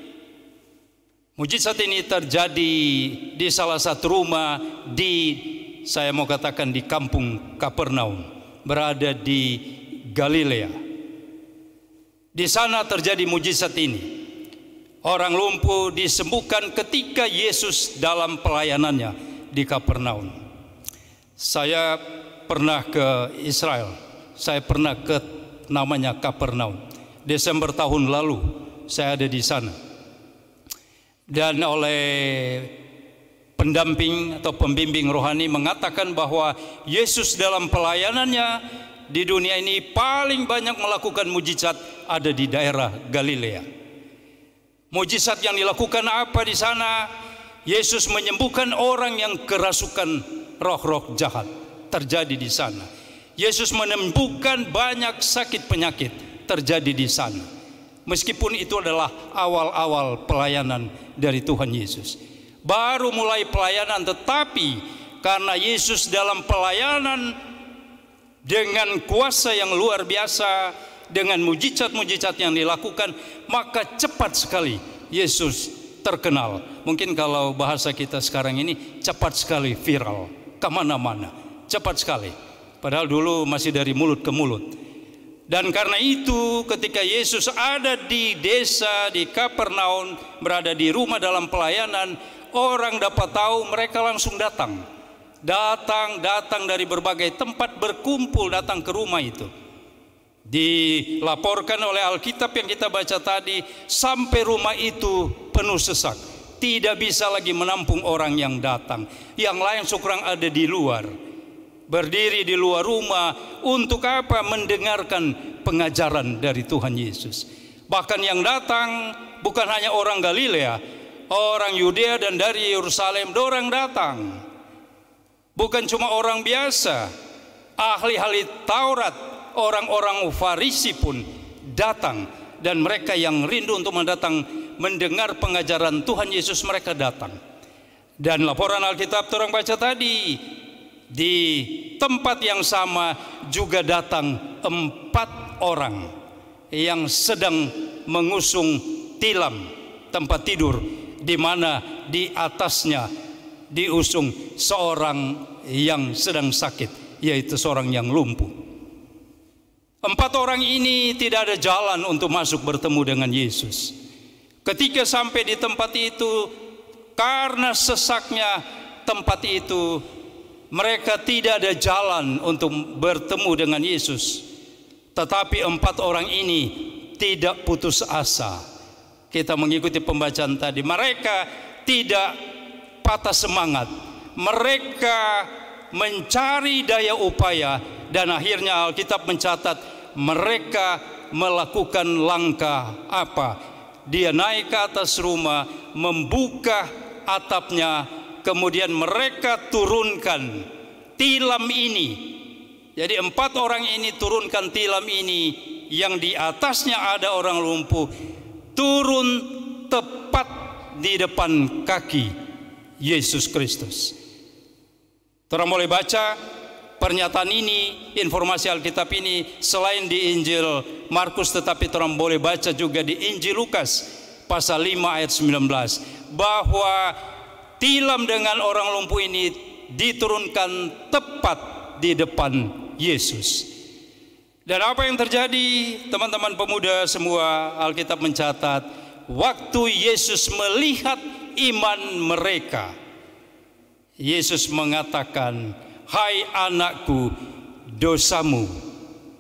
Mujizat ini terjadi di salah satu rumah saya mau katakan di kampung Kapernaum, berada di Galilea. Di sana terjadi mujizat ini. Orang lumpuh disembuhkan ketika Yesus dalam pelayanannya di Kapernaum. Saya pernah ke Israel, saya pernah ke namanya Kapernaum. Desember tahun lalu saya ada di sana. Dan oleh pendamping atau pembimbing rohani mengatakan bahwa Yesus dalam pelayanannya di dunia ini paling banyak melakukan mujizat ada di daerah Galilea. Mujizat yang dilakukan apa di sana? Yesus menyembuhkan orang yang kerasukan roh-roh jahat. Terjadi di sana. Yesus menyembuhkan banyak sakit penyakit terjadi di sana. Meskipun itu adalah awal-awal pelayanan dari Tuhan Yesus. Baru mulai pelayanan, tetapi karena Yesus dalam pelayanan dengan kuasa yang luar biasa, dengan mujizat-mujizat yang dilakukan, maka cepat sekali Yesus terkenal. Mungkin kalau bahasa kita sekarang ini cepat sekali viral kemana-mana. Cepat sekali. Padahal dulu masih dari mulut ke mulut. Dan karena itu ketika Yesus ada di desa, di Kapernaum, berada di rumah dalam pelayanan, orang dapat tahu, mereka langsung datang. Datang dari berbagai tempat berkumpul datang ke rumah itu. Dilaporkan oleh Alkitab yang kita baca tadi, sampai rumah itu penuh sesak. Tidak bisa lagi menampung orang yang datang. Yang lain sekurang ada di luar. Berdiri di luar rumah untuk apa? Mendengarkan pengajaran dari Tuhan Yesus. Bahkan yang datang bukan hanya orang Galilea, orang Yudea dan dari Yerusalem, dorang datang. Bukan cuma orang biasa, ahli-ahli Taurat, orang-orang Farisi pun datang. Dan mereka yang rindu untuk mendengar pengajaran Tuhan Yesus, mereka datang. Dan laporan Alkitab orang baca tadi, di tempat yang sama juga datang 4 orang yang sedang mengusung tilam tempat tidur, di mana di atasnya diusung seorang yang sedang sakit, yaitu seorang yang lumpuh. 4 orang ini tidak ada jalan untuk masuk bertemu dengan Yesus. Ketika sampai di tempat itu, karena sesaknya tempat itu, mereka tidak ada jalan untuk bertemu dengan Yesus. Tetapi 4 orang ini tidak putus asa. Kita mengikuti pembacaan tadi, mereka tidak patah semangat. Mereka mencari daya upaya, dan akhirnya Alkitab mencatat mereka melakukan langkah apa? Dia naik ke atas rumah, membuka atapnya, kemudian mereka turunkan tilam ini. Jadi 4 orang ini turunkan tilam ini, yang di atasnya ada orang lumpuh, turun tepat di depan kaki Yesus Kristus. Orang boleh baca pernyataan ini, informasi Alkitab ini selain di Injil Markus, tetapi orang boleh baca juga di Injil Lukas pasal 5 ayat 19, bahwa tilam dengan orang lumpuh ini diturunkan tepat di depan Yesus. Dan apa yang terjadi, teman-teman pemuda semua, Alkitab mencatat waktu Yesus melihat iman mereka, Yesus mengatakan, "Hai anakku, dosamu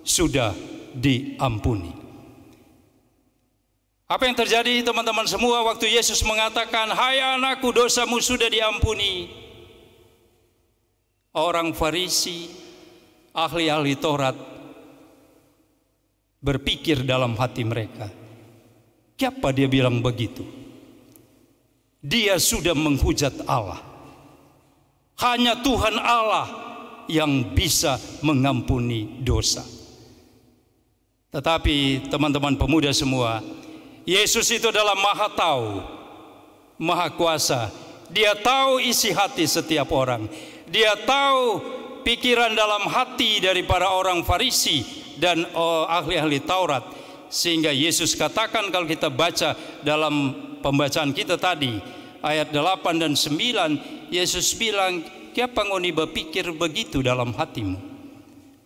sudah diampuni." Apa yang terjadi, teman-teman semua, waktu Yesus mengatakan, "Hai anakku, dosamu sudah diampuni"? Orang Farisi, ahli-ahli Taurat, berpikir dalam hati mereka, "Siapa dia bilang begitu? Dia sudah menghujat Allah. Hanya Tuhan Allah yang bisa mengampuni dosa." Tetapi teman-teman pemuda semua, Yesus itu adalah Maha Tahu, Maha Kuasa. Dia tahu isi hati setiap orang. Dia tahu pikiran dalam hati dari para orang Farisi dan ahli-ahli Taurat. Sehingga Yesus katakan, kalau kita baca dalam pembacaan kita tadi, ayat 8 dan 9, Yesus bilang, "Siapa ngoni berpikir begitu dalam hatimu?"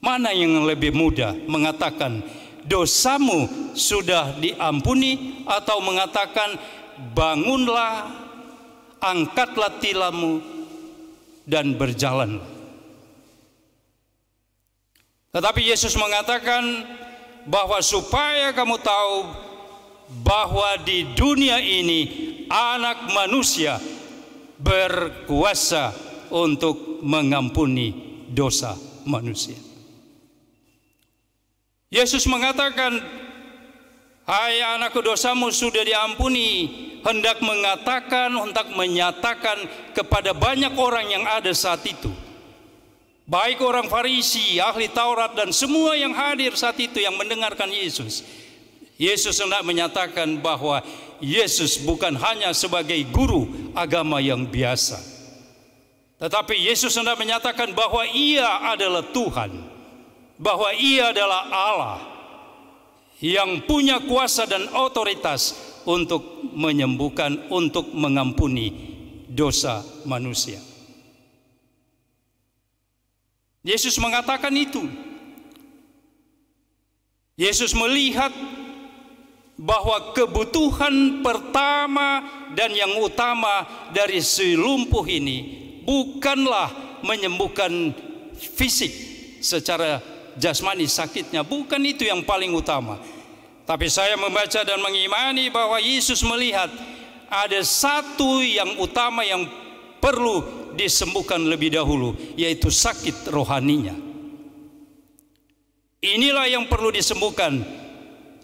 Mana yang lebih mudah, mengatakan dosamu sudah diampuni, atau mengatakan bangunlah, angkatlah tilammu, dan berjalan? Tetapi Yesus mengatakan bahwa supaya kamu tahu bahwa di dunia ini Anak Manusia berkuasa untuk mengampuni dosa manusia. Yesus mengatakan, "Hai anakku, dosamu sudah diampuni," hendak mengatakan, hendak menyatakan kepada banyak orang yang ada saat itu, baik orang Farisi, ahli Taurat, dan semua yang hadir saat itu yang mendengarkan Yesus. Yesus hendak menyatakan bahwa Yesus bukan hanya sebagai guru agama yang biasa, tetapi Yesus hendak menyatakan bahwa Ia adalah Tuhan, bahwa Ia adalah Allah yang punya kuasa dan otoritas untuk menyembuhkan, untuk mengampuni dosa manusia. Yesus mengatakan itu. Yesus melihat bahwa kebutuhan pertama dan yang utama dari si lumpuh ini bukanlah menyembuhkan fisik secara jasmani sakitnya, bukan itu yang paling utama. Tapi saya membaca dan mengimani bahwa Yesus melihat ada satu yang utama yang perlu disembuhkan lebih dahulu, yaitu sakit rohaninya. Inilah yang perlu disembuhkan,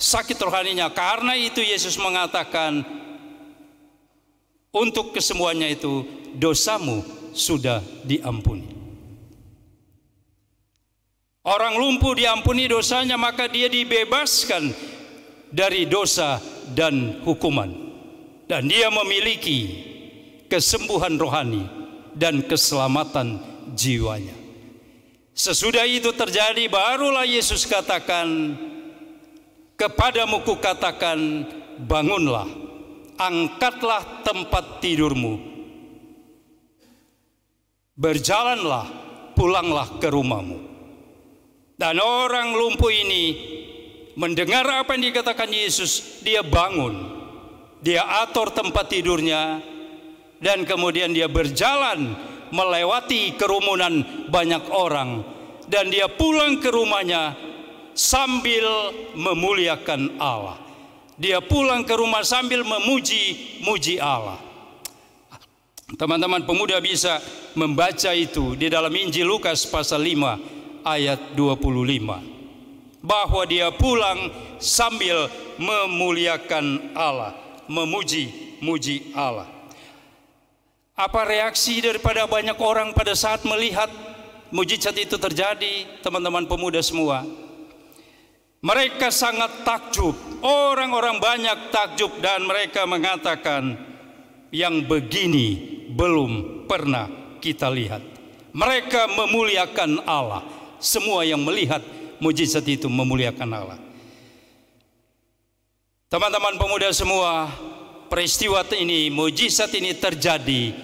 sakit rohaninya. Karena itu Yesus mengatakan, untuk kesemuanya itu dosamu sudah diampuni. Orang lumpuh diampuni dosanya, maka dia dibebaskan dari dosa dan hukuman, dan dia memiliki kesembuhan rohani dan keselamatan jiwanya. Sesudah itu terjadi, barulah Yesus katakan, "Kepadamu kukatakan, bangunlah, angkatlah tempat tidurmu, berjalanlah, pulanglah ke rumahmu. Dan orang lumpuh ini mendengar apa yang dikatakan Yesus, dia bangun, dia atur tempat tidurnya, dan kemudian dia berjalan melewati kerumunan banyak orang, dan dia pulang ke rumahnya sambil memuliakan Allah. Dia pulang ke rumah sambil memuji Allah. Teman-teman pemuda bisa membaca itu di dalam Injil Lukas pasal 5 ayat 25, bahwa dia pulang sambil memuliakan Allah, memuji Allah. Apa reaksi daripada banyak orang pada saat melihat mujizat itu terjadi, teman-teman pemuda semua? Mereka sangat takjub, orang-orang banyak takjub, dan mereka mengatakan, yang begini belum pernah kita lihat. Mereka memuliakan Allah. Semua yang melihat mujizat itu memuliakan Allah. Teman-teman pemuda semua, peristiwa ini, mujizat ini terjadi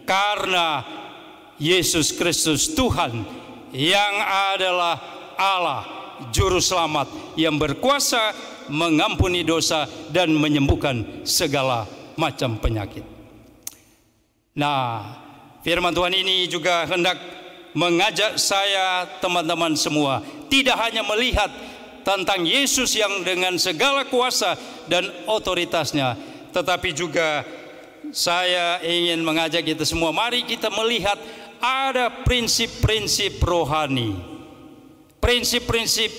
karena Yesus Kristus Tuhan yang adalah Allah Juru Selamat yang berkuasa mengampuni dosa dan menyembuhkan segala macam penyakit. Nah, firman Tuhan ini juga hendak mengajak saya, teman-teman semua, tidak hanya melihat tentang Yesus yang dengan segala kuasa dan otoritasnya, tetapi juga saya ingin mengajak kita semua, mari kita melihat ada prinsip-prinsip rohani, prinsip-prinsip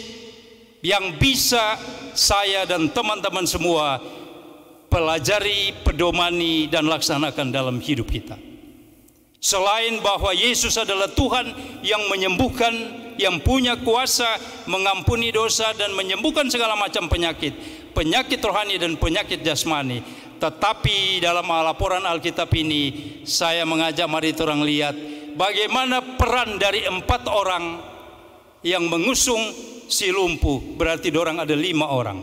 yang bisa saya dan teman-teman semua pelajari, pedomani, dan laksanakan dalam hidup kita. Selain bahwa Yesus adalah Tuhan yang menyembuhkan, yang punya kuasa mengampuni dosa dan menyembuhkan segala macam penyakit, penyakit rohani dan penyakit jasmani. Tetapi dalam laporan Alkitab ini, saya mengajak mari orang lihat bagaimana peran dari 4 orang yang mengusung si lumpuh. Berarti dorang ada 5 orang.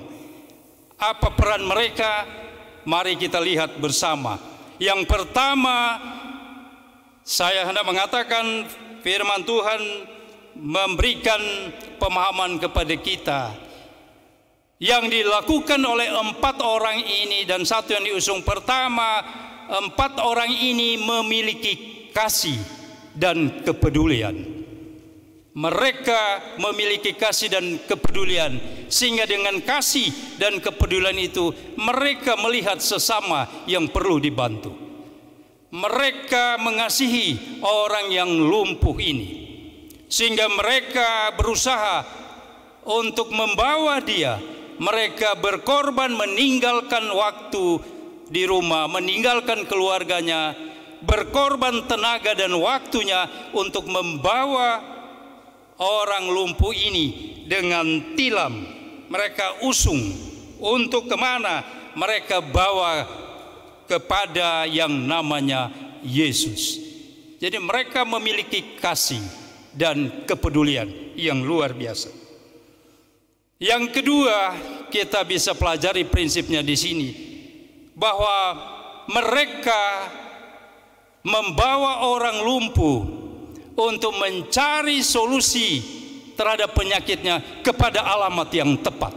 Apa peran mereka? Mari kita lihat bersama. Yang pertama, saya hendak mengatakan firman Tuhan memberikan pemahaman kepada kita. Yang dilakukan oleh 4 orang ini dan satu yang diusung. Pertama, 4 orang ini memiliki kasih dan kepedulian. Mereka memiliki kasih dan kepedulian, sehingga dengan kasih dan kepedulian itu mereka melihat sesama yang perlu dibantu. Mereka mengasihi orang yang lumpuh ini, sehingga mereka berusaha untuk membawa dia. Mereka berkorban, meninggalkan waktu di rumah, meninggalkan keluarganya, berkorban tenaga dan waktunya untuk membawa orang lumpuh ini dengan tilam. Mereka usung untuk kemana? Mereka bawa kepada yang namanya Yesus. Jadi mereka memiliki kasih dan kepedulian yang luar biasa. Yang kedua, kita bisa pelajari prinsipnya di sini, bahwa mereka membawa orang lumpuh untuk mencari solusi terhadap penyakitnya kepada alamat yang tepat.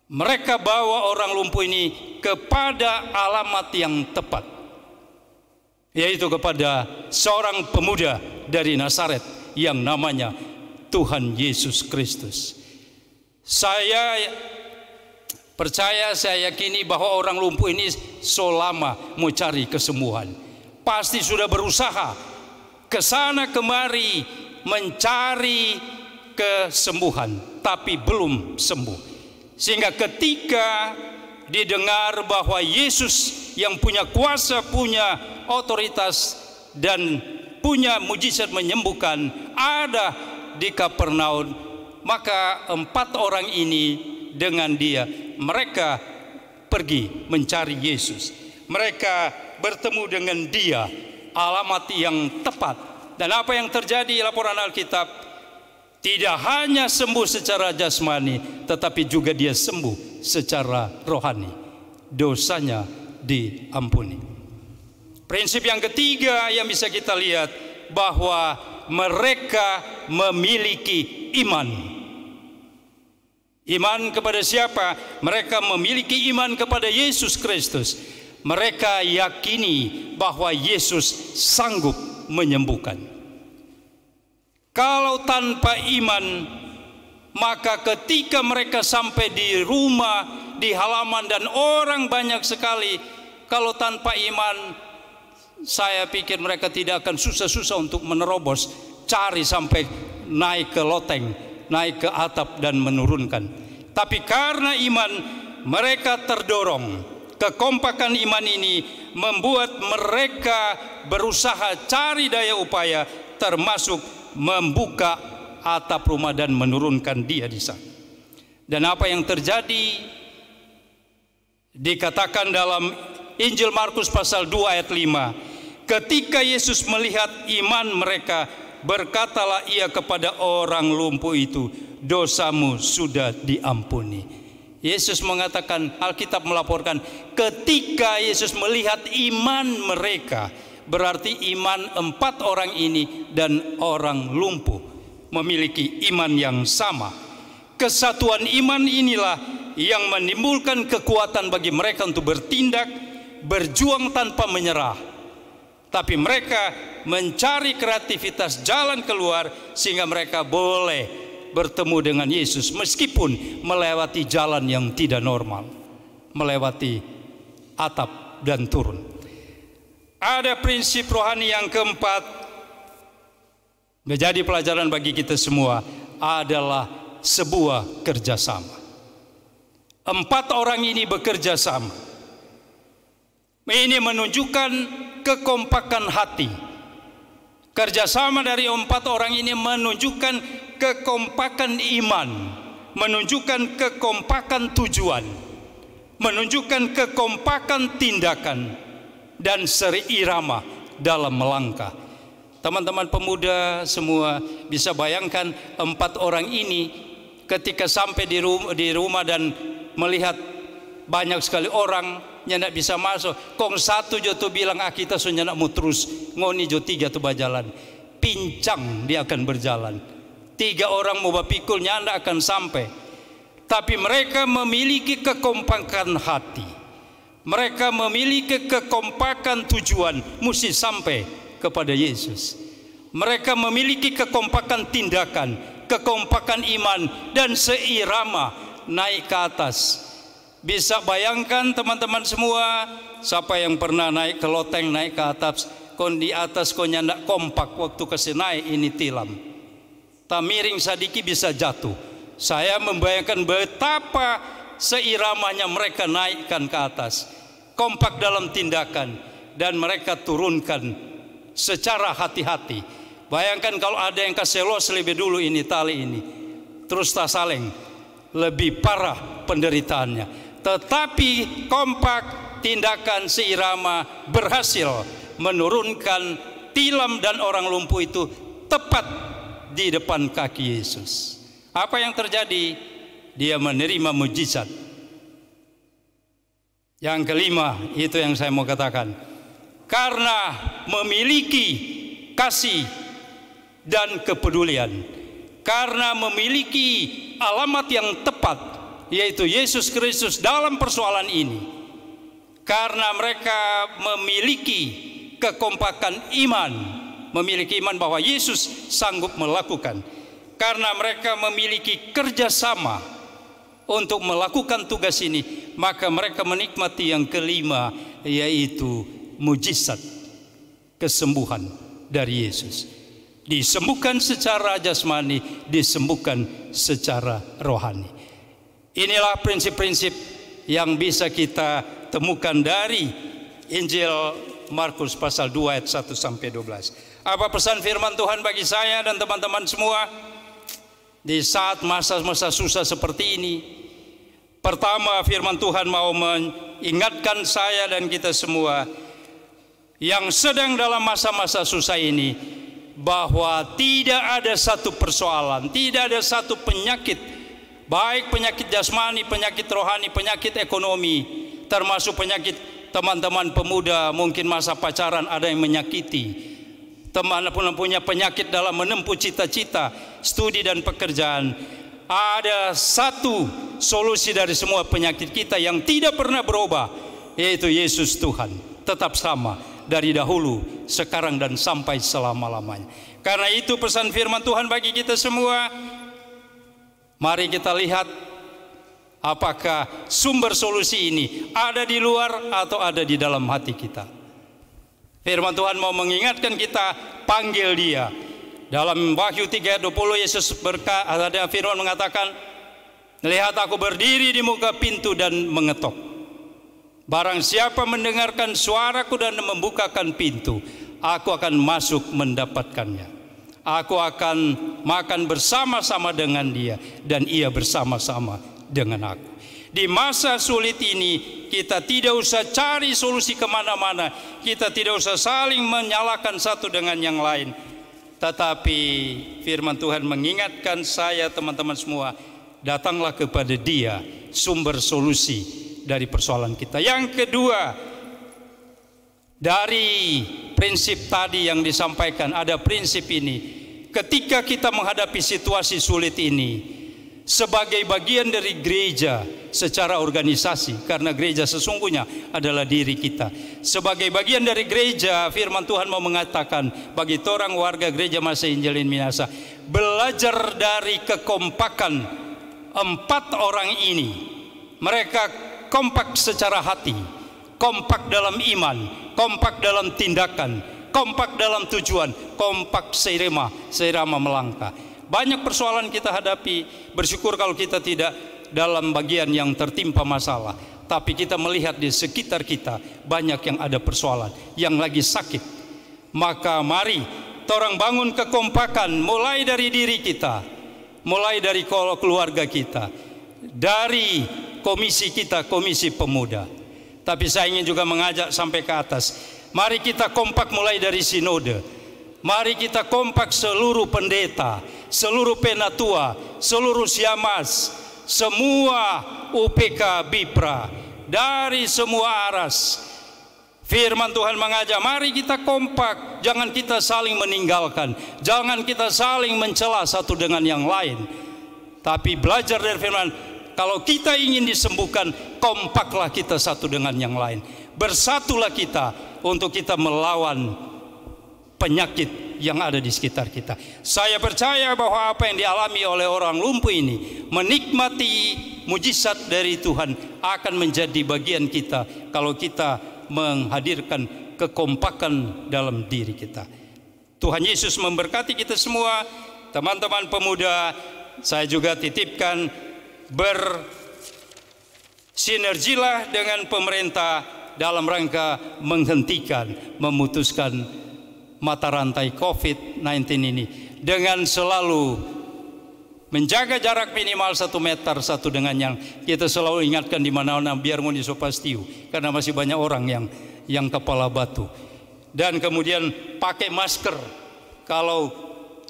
Mereka bawa orang lumpuh ini kepada alamat yang tepat, yaitu kepada seorang pemuda dari Nazaret yang namanya Tuhan Yesus Kristus. Saya percaya, saya yakini bahwa orang lumpuh ini selama mau cari kesembuhan, pasti sudah berusaha ke sana kemari mencari kesembuhan, tapi belum sembuh. Sehingga ketika didengar bahwa Yesus yang punya kuasa, punya otoritas, dan punya mujizat menyembuhkan ada di Kapernaum, maka 4 orang ini dengan dia, mereka pergi mencari Yesus. Mereka bertemu dengan dia, alamat yang tepat. Dan apa yang terjadi laporan Alkitab? Tidak hanya sembuh secara jasmani, tetapi juga dia sembuh secara rohani. Dosanya diampuni. Prinsip yang ketiga yang bisa kita lihat, bahwa mereka memiliki iman. Iman kepada siapa? Mereka memiliki iman kepada Yesus Kristus. Mereka yakini bahwa Yesus sanggup menyembuhkan. Kalau tanpa iman, maka ketika mereka sampai di rumah, di halaman, dan orang banyak sekali, kalau tanpa iman, saya pikir mereka tidak akan susah-susah untuk menerobos, cari sampai naik ke loteng, naik ke atap dan menurunkan. Tapi karena iman, mereka terdorong. Kekompakan iman ini membuat mereka berusaha cari daya upaya, termasuk membuka atap rumah dan menurunkan dia di sana. Dan apa yang terjadi dikatakan dalam Injil Markus pasal 2 ayat 5. Ketika Yesus melihat iman mereka, berkatalah ia kepada orang lumpuh itu, dosamu sudah diampuni. Yesus mengatakan, Alkitab melaporkan, ketika Yesus melihat iman mereka, berarti iman 4 orang ini dan orang lumpuh memiliki iman yang sama. Kesatuan iman inilah yang menimbulkan kekuatan bagi mereka untuk bertindak, berjuang tanpa menyerah. Tapi mereka mencari kreativitas jalan keluar sehingga mereka boleh bertemu dengan Yesus meskipun melewati jalan yang tidak normal, melewati atap dan turun. Ada prinsip rohani yang keempat, menjadi pelajaran bagi kita semua, adalah sebuah kerjasama. 4 orang ini bekerja sama. Ini menunjukkan kekompakan hati. Kerjasama dari 4 orang ini menunjukkan kekompakan iman, menunjukkan kekompakan tujuan, menunjukkan kekompakan tindakan, dan seirama dalam melangkah. Teman-teman pemuda semua bisa bayangkan 4 orang ini ketika sampai di rumah dan melihat banyak sekali orang yang tidak bisa masuk. Kong satu jo tu bilang kita sunya nak mau terus, ngoni jo 3 tu berjalan, pincang dia akan berjalan. 3 orang mau bapikul nyanda akan sampai. Tapi mereka memiliki kekompakan hati, mereka memiliki kekompakan tujuan, mesti sampai kepada Yesus. Mereka memiliki kekompakan tindakan, kekompakan iman, dan seirama naik ke atas. Bisa bayangkan teman-teman semua, siapa yang pernah naik ke loteng, naik ke atas, kon di atas kon nyandak kompak, waktu kasih naik ini tilam, miring sadiki bisa jatuh. Saya membayangkan betapa seiramanya mereka naikkan ke atas, kompak dalam tindakan, dan mereka turunkan secara hati-hati. Bayangkan kalau ada yang kasih los lebih dulu ini tali ini, terus tak saling, lebih parah penderitaannya. Tetapi kompak, tindakan seirama berhasil menurunkan tilam dan orang lumpuh itu tepat di depan kaki Yesus. Apa yang terjadi? Dia menerima mujizat. Yang kelima, itu yang saya mau katakan. Karena memiliki kasih dan kepedulian, karena memiliki alamat yang tepat, yaitu Yesus Kristus dalam persoalan ini, karena mereka memiliki kekompakan iman, memiliki iman bahwa Yesus sanggup melakukan, karena mereka memiliki kerjasama untuk melakukan tugas ini, maka mereka menikmati yang kelima, yaitu mujizat kesembuhan dari Yesus. Disembuhkan secara jasmani, disembuhkan secara rohani. Inilah prinsip-prinsip yang bisa kita temukan dari Injil Markus pasal 2 ayat 1 sampai 12. Apa pesan firman Tuhan bagi saya dan teman-teman semua di saat masa-masa susah seperti ini? Pertama, firman Tuhan mau mengingatkan saya dan kita semua yang sedang dalam masa-masa susah ini, bahwa tidak ada satu persoalan, tidak ada satu penyakit, baik penyakit jasmani, penyakit rohani, penyakit ekonomi, termasuk penyakit teman-teman pemuda, mungkin masa pacaran ada yang menyakiti, teman pun punya penyakit dalam menempuh cita-cita, studi dan pekerjaan, ada satu solusi dari semua penyakit kita yang tidak pernah berubah, yaitu Yesus Tuhan, tetap sama dari dahulu, sekarang dan sampai selama-lamanya. Karena itu pesan firman Tuhan bagi kita semua, mari kita lihat apakah sumber solusi ini ada di luar atau ada di dalam hati kita. Firman Tuhan mau mengingatkan kita, panggil Dia. Dalam Wahyu 3:20 Yesus ada firman mengatakan, lihat aku berdiri di muka pintu dan mengetok. Barang siapa mendengarkan suaraku dan membukakan pintu, aku akan masuk mendapatkannya. Aku akan makan bersama-sama dengan dia dan ia bersama-sama dengan aku. Di masa sulit ini kita tidak usah cari solusi kemana-mana, kita tidak usah saling menyalahkan satu dengan yang lain. Tetapi firman Tuhan mengingatkan saya, teman-teman semua, datanglah kepada Dia, sumber solusi dari persoalan kita. Yang kedua, dari prinsip tadi yang disampaikan, ada prinsip ini. Ketika kita menghadapi situasi sulit ini, sebagai bagian dari gereja secara organisasi, karena gereja sesungguhnya adalah diri kita. Sebagai bagian dari gereja, firman Tuhan mau mengatakan bagi orang warga gereja Masih Injilin Minahasa, belajar dari kekompakan 4 orang ini. Mereka kompak secara hati, kompak dalam iman, kompak dalam tindakan, kompak dalam tujuan, kompak seirama melangkah. Banyak persoalan kita hadapi, bersyukur kalau kita tidak dalam bagian yang tertimpa masalah, tapi kita melihat di sekitar kita banyak yang ada persoalan, yang lagi sakit. Maka mari orang bangun kekompakan, mulai dari diri kita, mulai dari keluarga kita, dari komisi kita, komisi pemuda. Tapi saya ingin juga mengajak sampai ke atas, mari kita kompak mulai dari sinode. Mari kita kompak seluruh pendeta, seluruh penatua, seluruh siamas, semua UPK Bipra, dari semua aras. Firman Tuhan mengajak, mari kita kompak, jangan kita saling meninggalkan, jangan kita saling mencela satu dengan yang lain. Tapi belajar dari firman, kalau kita ingin disembuhkan, kompaklah kita satu dengan yang lain. Bersatulah kita untuk kita melawan penyakit yang ada di sekitar kita. Saya percaya bahwa apa yang dialami oleh orang lumpuh ini, menikmati mujizat dari Tuhan, akan menjadi bagian kita kalau kita menghadirkan kekompakan dalam diri kita. Tuhan Yesus memberkati kita semua. Teman-teman pemuda, saya juga titipkan, bersinergilah dengan pemerintah dalam rangka menghentikan, memutuskan mata rantai COVID-19 ini, dengan selalu menjaga jarak minimal 1 meter satu dengan yang kita selalu ingatkan di mana-mana, biar mundi sopastiu, karena masih banyak orang yang kepala batu. Dan kemudian pakai masker kalau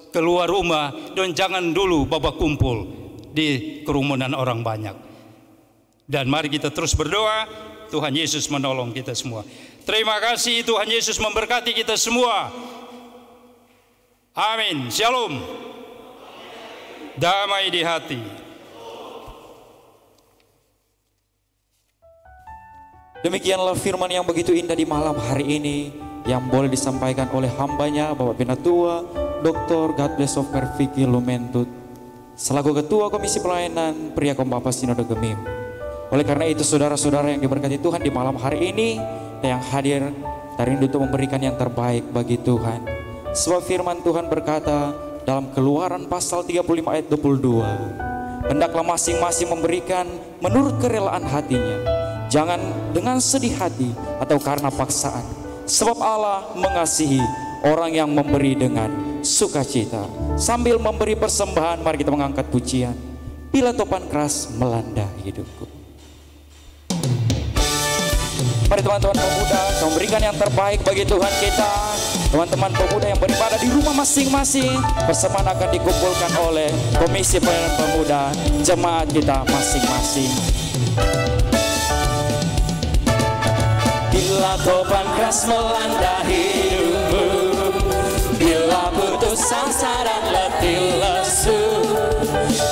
keluar rumah, dan jangan dulu babak kumpul di kerumunan orang banyak. Dan mari kita terus berdoa, Tuhan Yesus menolong kita semua. Terima kasih, Tuhan Yesus memberkati kita semua. Amin. Shalom. Damai di hati. Demikianlah firman yang begitu indah di malam hari ini, yang boleh disampaikan oleh hambanya Bapak Penatua Dr. Godblessover Vicky Lumentut selaku Ketua Komisi Pelayanan Pria Kompas Sinode Gemim. Oleh karena itu, saudara-saudara yang diberkati Tuhan, di malam hari ini yang hadir rindu untuk memberikan yang terbaik bagi Tuhan. Sebab firman Tuhan berkata dalam Keluaran pasal 35 ayat 22, hendaklah masing-masing memberikan menurut kerelaan hatinya, jangan dengan sedih hati atau karena paksaan, sebab Allah mengasihi orang yang memberi dengan sukacita. Sambil memberi persembahan, mari kita mengangkat pujian, bila topan keras melanda hidupku. Mari teman-teman pemuda, memberikan yang terbaik bagi Tuhan kita. Teman-teman pemuda yang beribadah di rumah masing-masing, persembahan akan dikumpulkan oleh Komisi Pelayanan Pemuda jemaat kita masing-masing. Bila topan keras melanda hidupmu,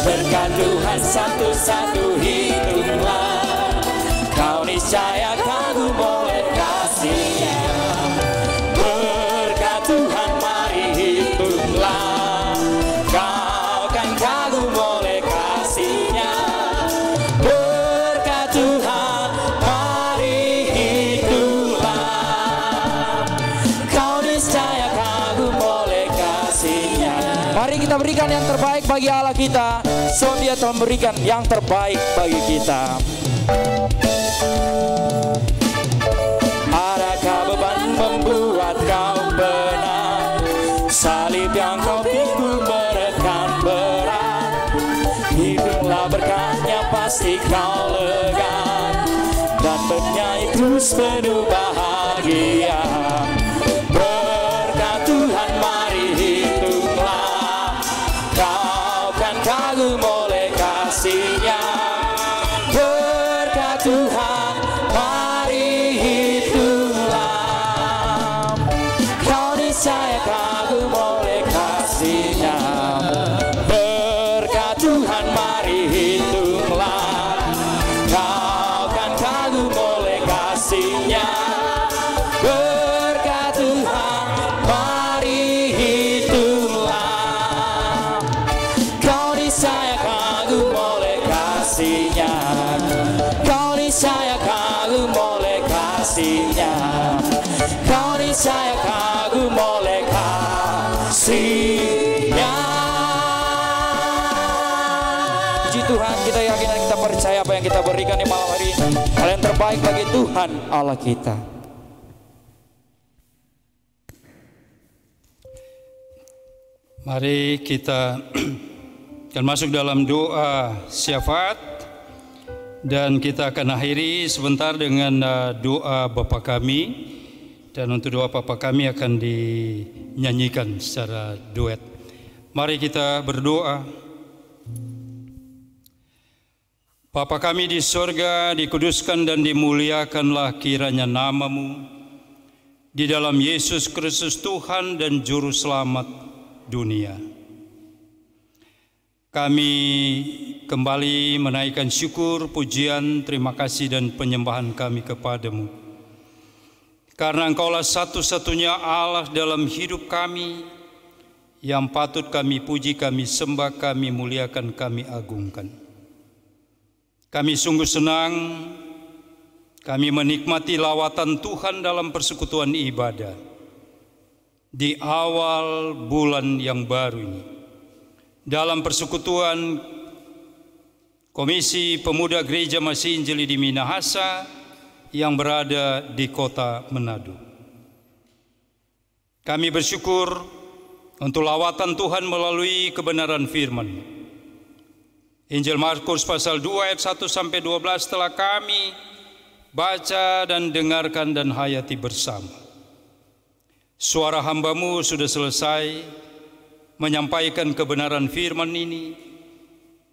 berkat Tuhan satu-satu hitunglah, kau niscaya kagum oleh kasih-Nya. Berkat Tuhan mari hitunglah, kau kan kagum oleh kasih-Nya. Berkat Tuhan mari hitunglah, kau niscaya kagum oleh kasih-Nya. Mari kita berikan yang terbaik bagi Allah kita, sebab Dia telah memberikan yang terbaik bagi kita. Adakah beban membuat kau penat? Salib yang kau pikul menekan berat. Hiduplah berkatnya pasti kau lega, dan bernyanyi terus penuh bahagia. Berkat Tuhan mari hitunglah, kau kan kagum oleh kasih-Nya. Berkat Tuhan mari hitunglah, kau niscaya kagum oleh kasih-Nya. Berkat Tuhan mari hitunglah, kau kan kagum oleh kasih-Nya. Berkat Tuhan mari hitunglah, kau niscaya kagum oleh kasih-Nya. Kau niscaya kagum oleh kasih-Nya. Kau niscaya kagum oleh kasih-Nya. Puji Tuhan, kita yakin dan kita percaya apa yang kita berikan di malam hari ini, hal yang terbaik bagi Tuhan Allah kita. Mari kita akan masuk dalam doa syafaat, dan kita akan akhiri sebentar dengan doa Bapa Kami, dan untuk doa Bapa Kami akan dinyanyikan secara duet. Mari kita berdoa. Bapa kami di sorga, dikuduskan dan dimuliakanlah kiranya nama-Mu di dalam Yesus Kristus Tuhan dan Juru Selamat dunia. Kami kembali menaikkan syukur, pujian, terima kasih dan penyembahan kami kepadamu, karena Engkaulah satu-satunya Allah dalam hidup kami yang patut kami puji, kami sembah, kami muliakan, kami agungkan. Kami sungguh senang kami menikmati lawatan Tuhan dalam persekutuan ibadah di awal bulan yang baru ini, dalam persekutuan Komisi Pemuda Gereja Masih Injili di Minahasa yang berada di kota Manado. Kami bersyukur untuk lawatan Tuhan melalui kebenaran firman. Injil Markus pasal 2 ayat 1 sampai 12 telah kami baca dan dengarkan dan hayati bersama. Suara hamba-Mu sudah selesai menyampaikan kebenaran firman ini,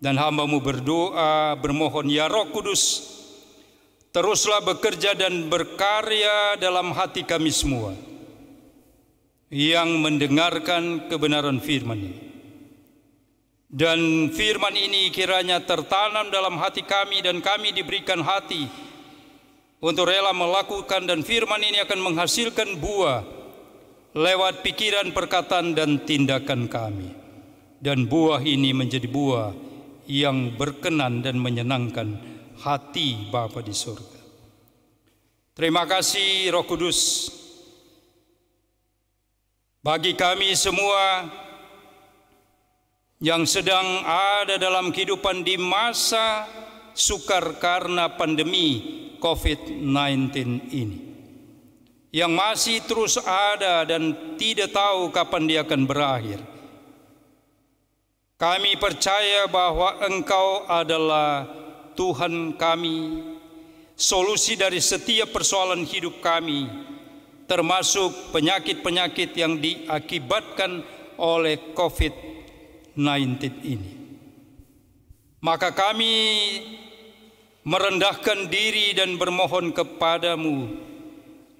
dan hamba-Mu berdoa bermohon, ya Roh Kudus, teruslah bekerja dan berkarya dalam hati kami semua yang mendengarkan kebenaran firman ini. Dan firman ini kiranya tertanam dalam hati kami, dan kami diberikan hati untuk rela melakukan, dan firman ini akan menghasilkan buah lewat pikiran, perkataan, dan tindakan kami. Dan buah ini menjadi buah yang berkenan dan menyenangkan hati Bapa di surga. Terima kasih Roh Kudus bagi kami semua yang sedang ada dalam kehidupan di masa sukar karena pandemi COVID-19 ini, yang masih terus ada dan tidak tahu kapan dia akan berakhir. Kami percaya bahwa Engkau adalah Tuhan kami, solusi dari setiap persoalan hidup kami, termasuk penyakit-penyakit yang diakibatkan oleh COVID-19 ini. Maka kami merendahkan diri dan bermohon kepadamu,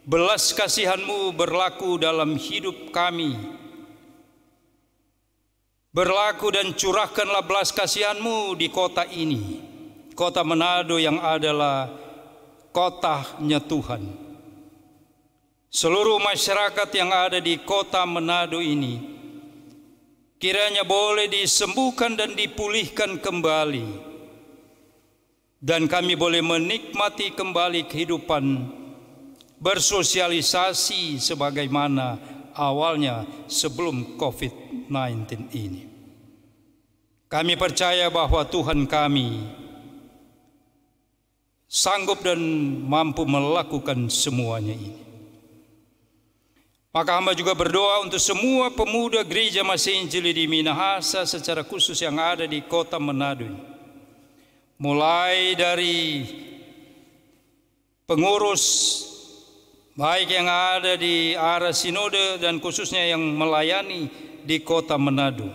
belas kasihan-Mu berlaku dalam hidup kami, Berlaku dan curahkanlah belas kasihan-Mu di kota ini, kota Manado yang adalah kotanya Tuhan. Seluruh masyarakat yang ada di kota Manado ini kiranya boleh disembuhkan dan dipulihkan kembali, dan kami boleh menikmati kembali kehidupan bersosialisasi sebagaimana awalnya sebelum COVID-19 ini. Kami percaya bahwa Tuhan kami sanggup dan mampu melakukan semuanya ini. Maka hamba juga berdoa untuk semua pemuda Gereja Masih Injili di Minahasa secara khusus yang ada di kota Manado ini. Mulai dari pengurus baik yang ada di arah sinode dan khususnya yang melayani di kota Manado,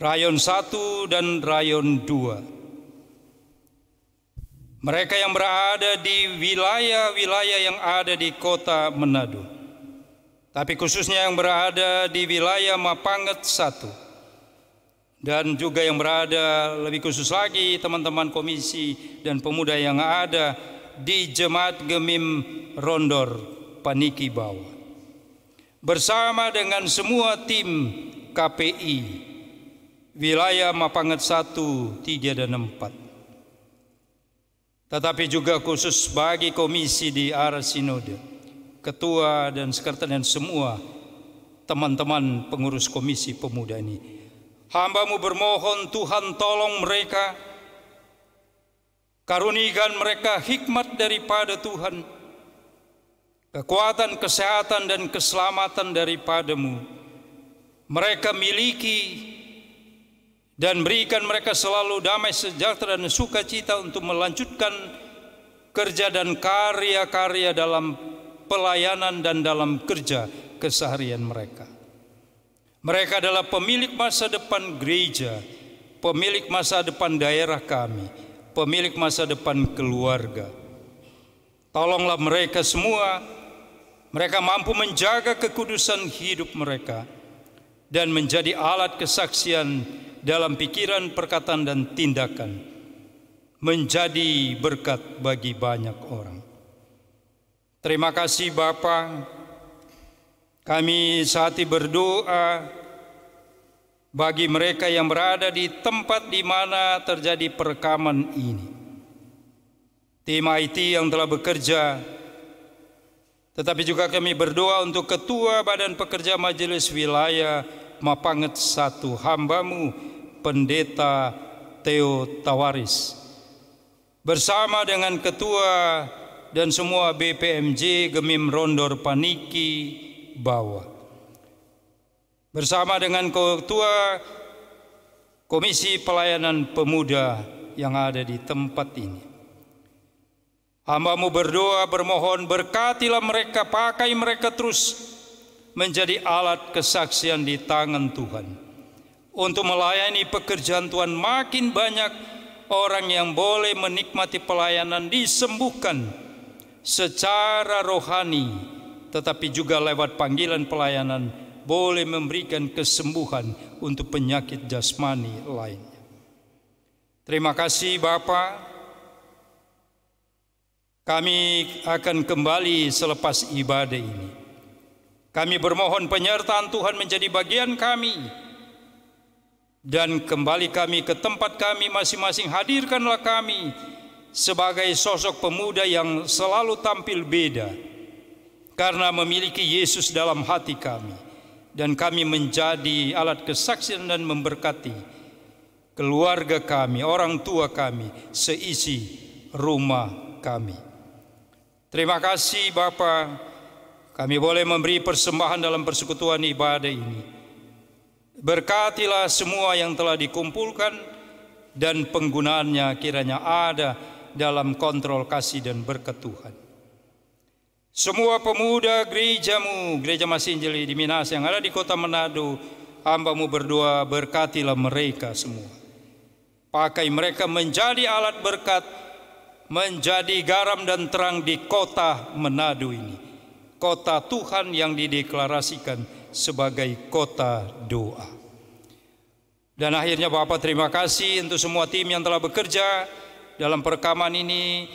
Rayon 1 dan Rayon 2. Mereka yang berada di wilayah-wilayah yang ada di kota Manado, tapi khususnya yang berada di wilayah Mapanget 1, dan juga yang berada lebih khusus lagi teman-teman komisi dan pemuda yang ada di Jemaat Gemim Rondor Paniki Bawah, bersama dengan semua tim KPI wilayah Mapanget 1, 3, dan 4. Tetapi juga khusus bagi komisi di arah sinode, ketua dan sekretariat dan semua teman-teman pengurus komisi pemuda ini. Hamba-Mu bermohon Tuhan tolong mereka, karunikan mereka hikmat daripada Tuhan, kekuatan, kesehatan, dan keselamatan daripada-Mu. Mereka miliki dan berikan mereka selalu damai sejahtera dan sukacita untuk melanjutkan kerja dan karya-karya dalam pelayanan dan dalam kerja keseharian mereka. Mereka adalah pemilik masa depan gereja, pemilik masa depan daerah kami, pemilik masa depan keluarga. Tolonglah mereka semua, mereka mampu menjaga kekudusan hidup mereka dan menjadi alat kesaksian dalam pikiran, perkataan, dan tindakan, menjadi berkat bagi banyak orang. Terima kasih Bapa. Kami saat ini berdoa bagi mereka yang berada di tempat di mana terjadi perekaman ini. Tim IT yang telah bekerja, tetapi juga kami berdoa untuk Ketua Badan Pekerja Majelis Wilayah Mapanget 1, hamba-Mu Pendeta Theo Tawaris, bersama dengan Ketua dan semua BPMJ Gemim Rondor Paniki Bawah, bersama dengan Ketua Komisi Pelayanan Pemuda yang ada di tempat ini. Hamba-Mu berdoa bermohon berkatilah mereka, pakai mereka terus menjadi alat kesaksian di tangan Tuhan untuk melayani pekerjaan Tuhan. Makin banyak orang yang boleh menikmati pelayanan, disembuhkan secara rohani, tetapi juga lewat panggilan pelayanan boleh memberikan kesembuhan untuk penyakit jasmani lainnya. Terima kasih Bapa. Kami akan kembali selepas ibadah ini. Kami bermohon penyertaan Tuhan menjadi bagian kami, dan kembali kami ke tempat kami masing-masing. Hadirkanlah kami sebagai sosok pemuda yang selalu tampil beda, karena memiliki Yesus dalam hati kami, dan kami menjadi alat kesaksian dan memberkati keluarga kami, orang tua kami, seisi rumah kami. Terima kasih Bapa. Kami boleh memberi persembahan dalam persekutuan ibadah ini. Berkatilah semua yang telah dikumpulkan, dan penggunaannya kiranya ada dalam kontrol kasih dan berkat Tuhan. Semua pemuda gereja-Mu, Gereja Masih Injili di Minahasa yang ada di kota Manado, hamba-Mu berdoa berkatilah mereka semua. Pakai mereka menjadi alat berkat, menjadi garam dan terang di kota Manado ini. Kota Tuhan yang dideklarasikan sebagai kota doa. Dan akhirnya Bapak terima kasih untuk semua tim yang telah bekerja dalam perekaman ini,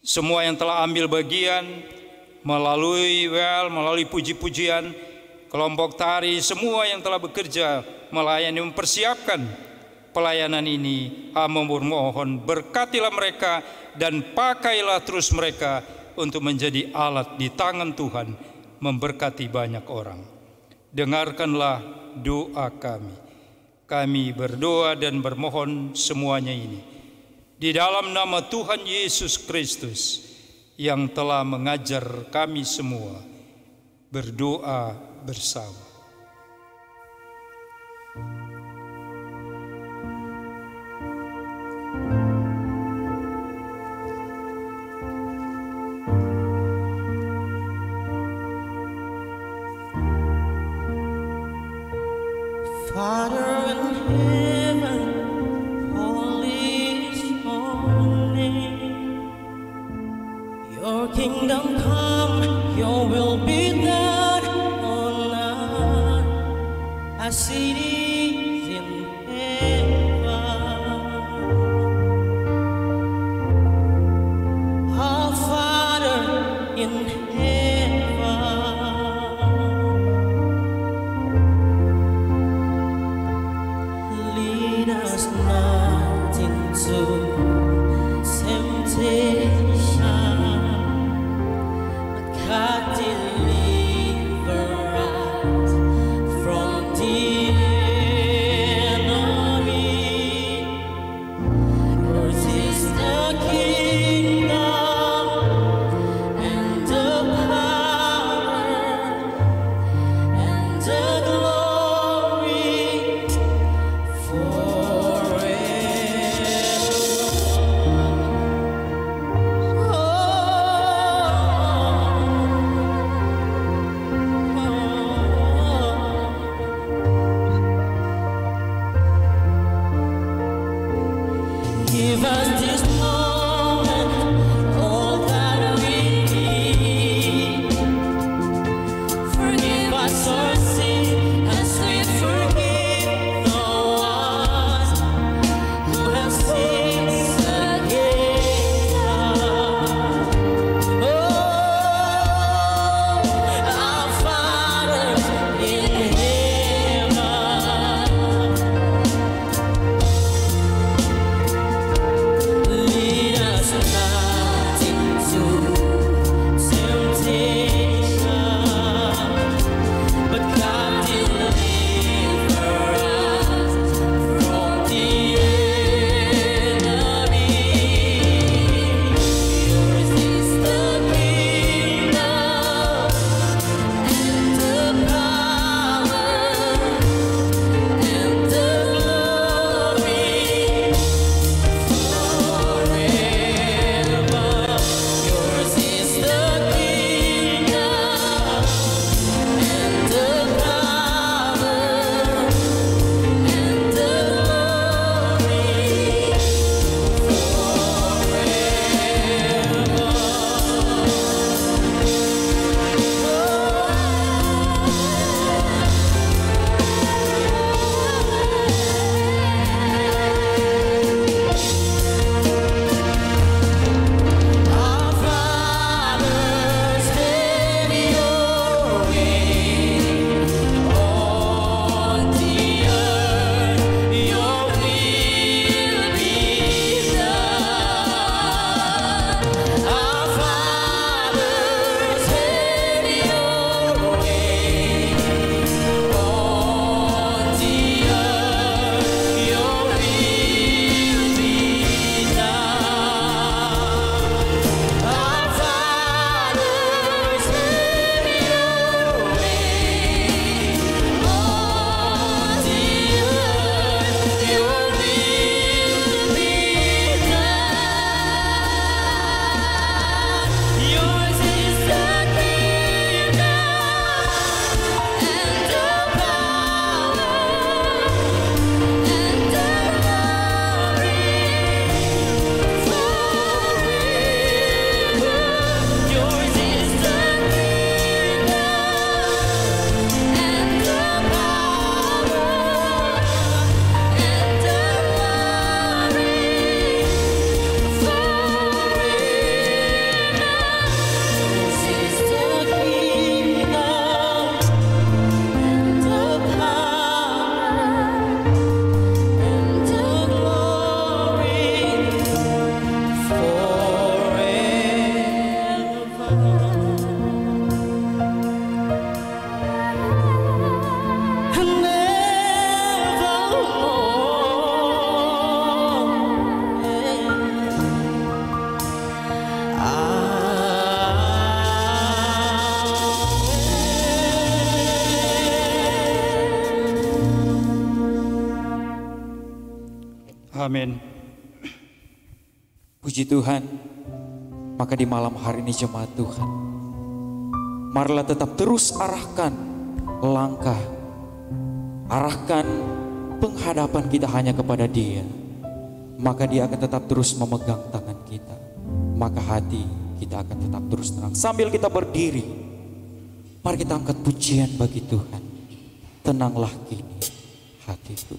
semua yang telah ambil bagian melalui melalui puji-pujian, kelompok tari, semua yang telah bekerja melayani, mempersiapkan pelayanan ini. Hamba mohon berkatilah mereka dan pakailah terus mereka untuk menjadi alat di tangan Tuhan memberkati banyak orang. Dengarkanlah doa kami. Kami berdoa dan bermohon semuanya ini di dalam nama Tuhan Yesus Kristus yang telah mengajar kami semua berdoa bersama. Father in heaven, holy is your name. Your kingdom come, your will be done on earth as it is in heaven. Our Father in heaven, lead us not into temptation, but God deliver us from evil. Amin. Puji Tuhan. Maka di malam hari ini jemaat Tuhan, marilah tetap terus arahkan langkah, arahkan penghadapan kita hanya kepada Dia. Maka Dia akan tetap terus memegang tangan kita. Maka hati kita akan tetap terus tenang. Sambil kita berdiri, mari kita angkat pujian bagi Tuhan. Tenanglah kini hatiku.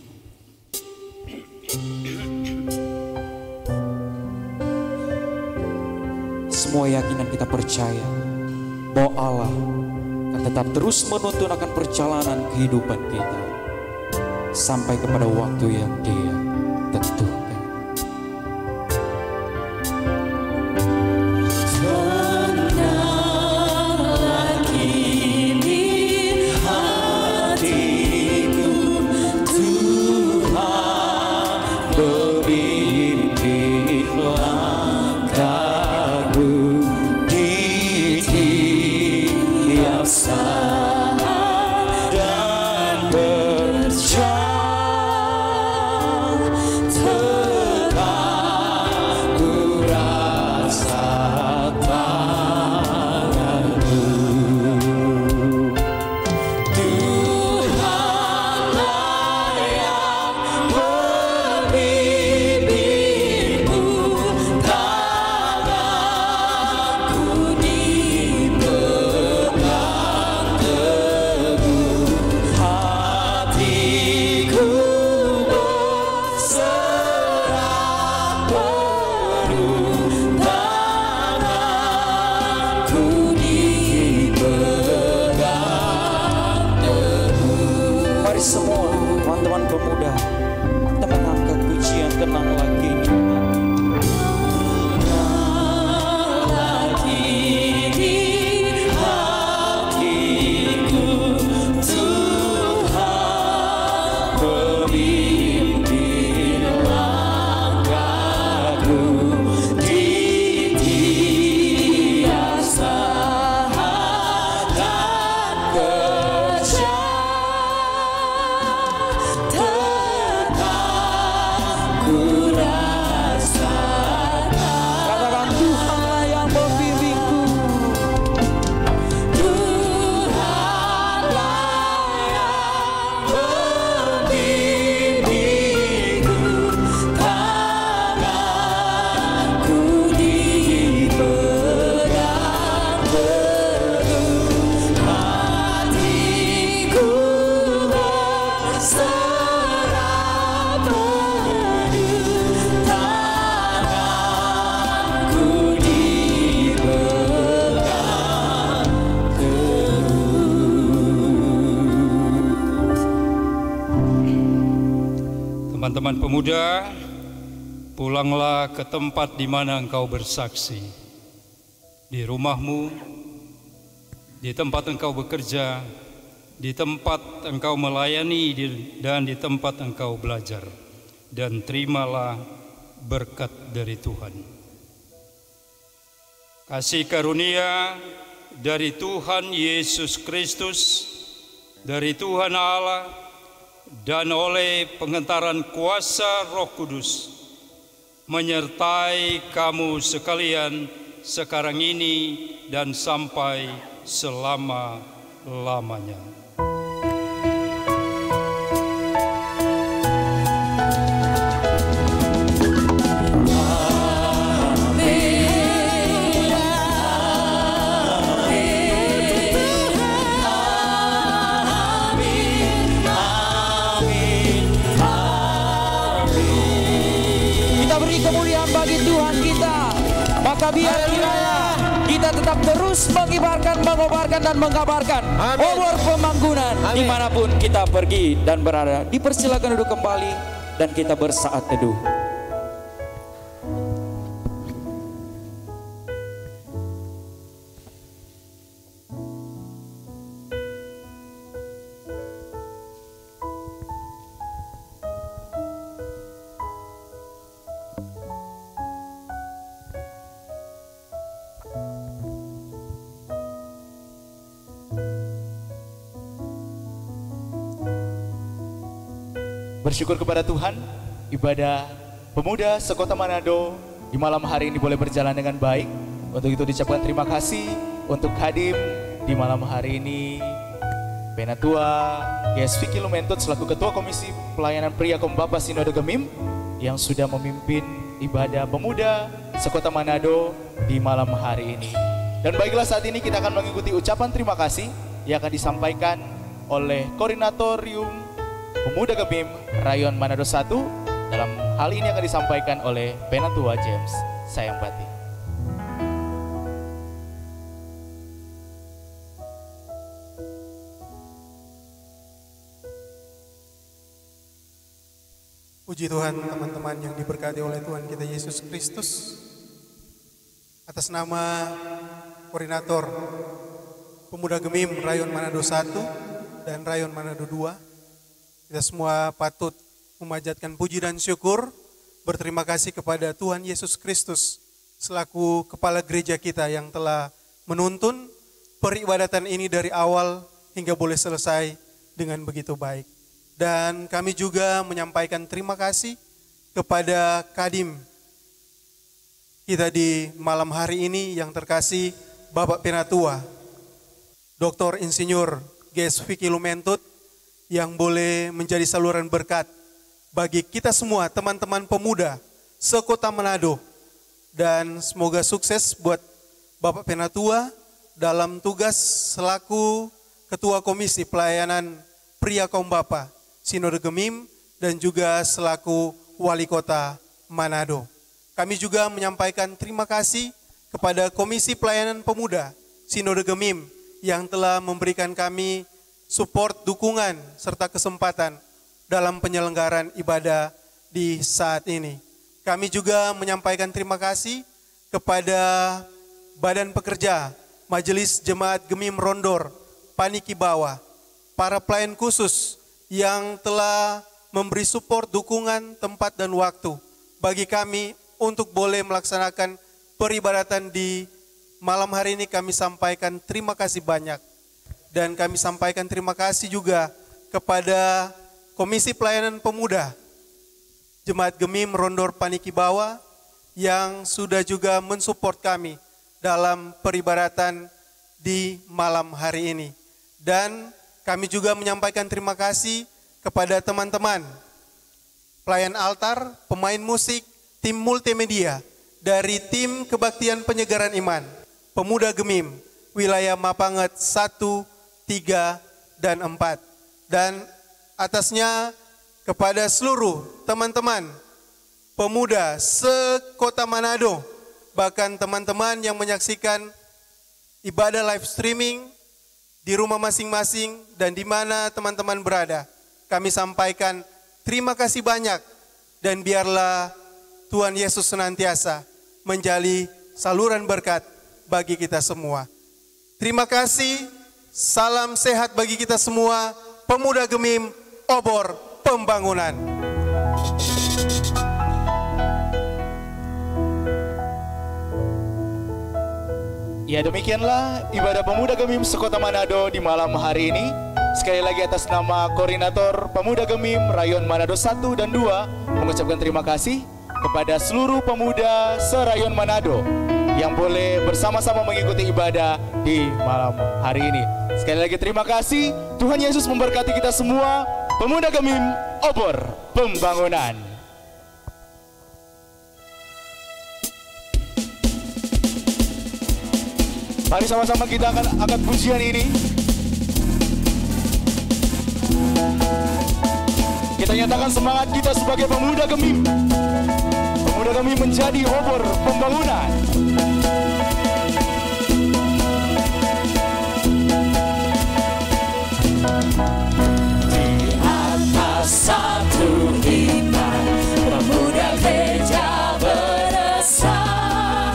Semua yakinan kita percaya bahwa Allah akan tetap terus menuntun akan perjalanan kehidupan kita sampai kepada waktu yang Dia tentukan. Teman-teman pemuda, pulanglah ke tempat di mana engkau bersaksi. Di rumahmu, di tempat engkau bekerja, di tempat engkau melayani, dan di tempat engkau belajar. Dan terimalah berkat dari Tuhan. Kasih karunia dari Tuhan Yesus Kristus, dari Tuhan Allah, dan oleh pengentaran kuasa Roh Kudus menyertai kamu sekalian sekarang ini dan sampai selama-lamanya. Kemuliaan bagi Tuhan kita. Maka biar kiranya kita tetap terus mengibarkan, mengobarkan dan mengkabarkan obor pemangkunan dimanapun kita pergi dan berada. Dipersilakan duduk kembali dan kita bersaat teduh. Bersyukur kepada Tuhan, ibadah pemuda sekota Manado di malam hari ini boleh berjalan dengan baik. Untuk itu diucapkan terima kasih untuk hadim di malam hari ini Penatua GS Vicky Lumentut selaku Ketua Komisi Pelayanan Pria Kombapa Sinode Gemim yang sudah memimpin ibadah pemuda sekota Manado di malam hari ini. Dan baiklah, saat ini kita akan mengikuti ucapan terima kasih yang akan disampaikan oleh Koordinatorium Pemuda Gemim Rayon Manado 1. Dalam hal ini akan disampaikan oleh Penatua James Sayangpati. Puji Tuhan teman-teman yang diberkati oleh Tuhan kita Yesus Kristus. Atas nama Koordinator Pemuda Gemim Rayon Manado 1 dan Rayon Manado 2, kita semua patut memanjatkan puji dan syukur, berterima kasih kepada Tuhan Yesus Kristus selaku Kepala Gereja kita yang telah menuntun peribadatan ini dari awal hingga boleh selesai dengan begitu baik. Dan kami juga menyampaikan terima kasih kepada Kadim kita di malam hari ini yang terkasih Bapak Penatua Dr. Insinyur GS Vicky Lumentut yang boleh menjadi saluran berkat bagi kita semua teman-teman pemuda sekota Manado. Dan semoga sukses buat Bapak Penatua dalam tugas selaku Ketua Komisi Pelayanan Pria Kombapa Sinode Gemim dan juga selaku Wali Kota Manado. Kami juga menyampaikan terima kasih kepada Komisi Pelayanan Pemuda Sinode Gemim yang telah memberikan kami support, dukungan, serta kesempatan dalam penyelenggaraan ibadah di saat ini. Kami juga menyampaikan terima kasih kepada Badan Pekerja Majelis Jemaat Gemim Rondor Paniki Bawah, para pelayan khusus yang telah memberi support, dukungan, tempat dan waktu bagi kami untuk boleh melaksanakan peribadatan di malam hari ini. Kami sampaikan terima kasih banyak. Dan kami sampaikan terima kasih juga kepada Komisi Pelayanan Pemuda Jemaat Gemim Rondor Paniki Bawah yang sudah juga mensupport kami dalam peribadatan di malam hari ini. Dan kami juga menyampaikan terima kasih kepada teman-teman pelayan altar, pemain musik, tim multimedia dari tim Kebaktian Penyegaran Iman Pemuda Gemim wilayah Mapanget 1, 3, dan 4. Dan atasnya kepada seluruh teman-teman pemuda sekota Manado, bahkan teman-teman yang menyaksikan ibadah live streaming di rumah masing-masing dan di mana teman-teman berada. Kami sampaikan terima kasih banyak dan biarlah Tuhan Yesus senantiasa menjadi saluran berkat bagi kita semua. Terima kasih, salam sehat bagi kita semua, Pemuda Gemim, Obor Pembangunan. Ya, demikianlah ibadah Pemuda Gemim sekota Manado di malam hari ini. Sekali lagi atas nama Koordinator Pemuda Gemim Rayon Manado 1 dan 2 mengucapkan terima kasih kepada seluruh pemuda se-Rayon Manado yang boleh bersama-sama mengikuti ibadah di malam hari ini. Sekali lagi terima kasih. Tuhan Yesus memberkati kita semua. Pemuda Gemim, Obor Pembangunan. Mari sama-sama kita akan angkat pujian ini. Kita nyatakan semangat kita sebagai Pemuda Gemim. Pemuda Gemim menjadi obor pembangunan. Di atas satu iman, pemuda gereja beresah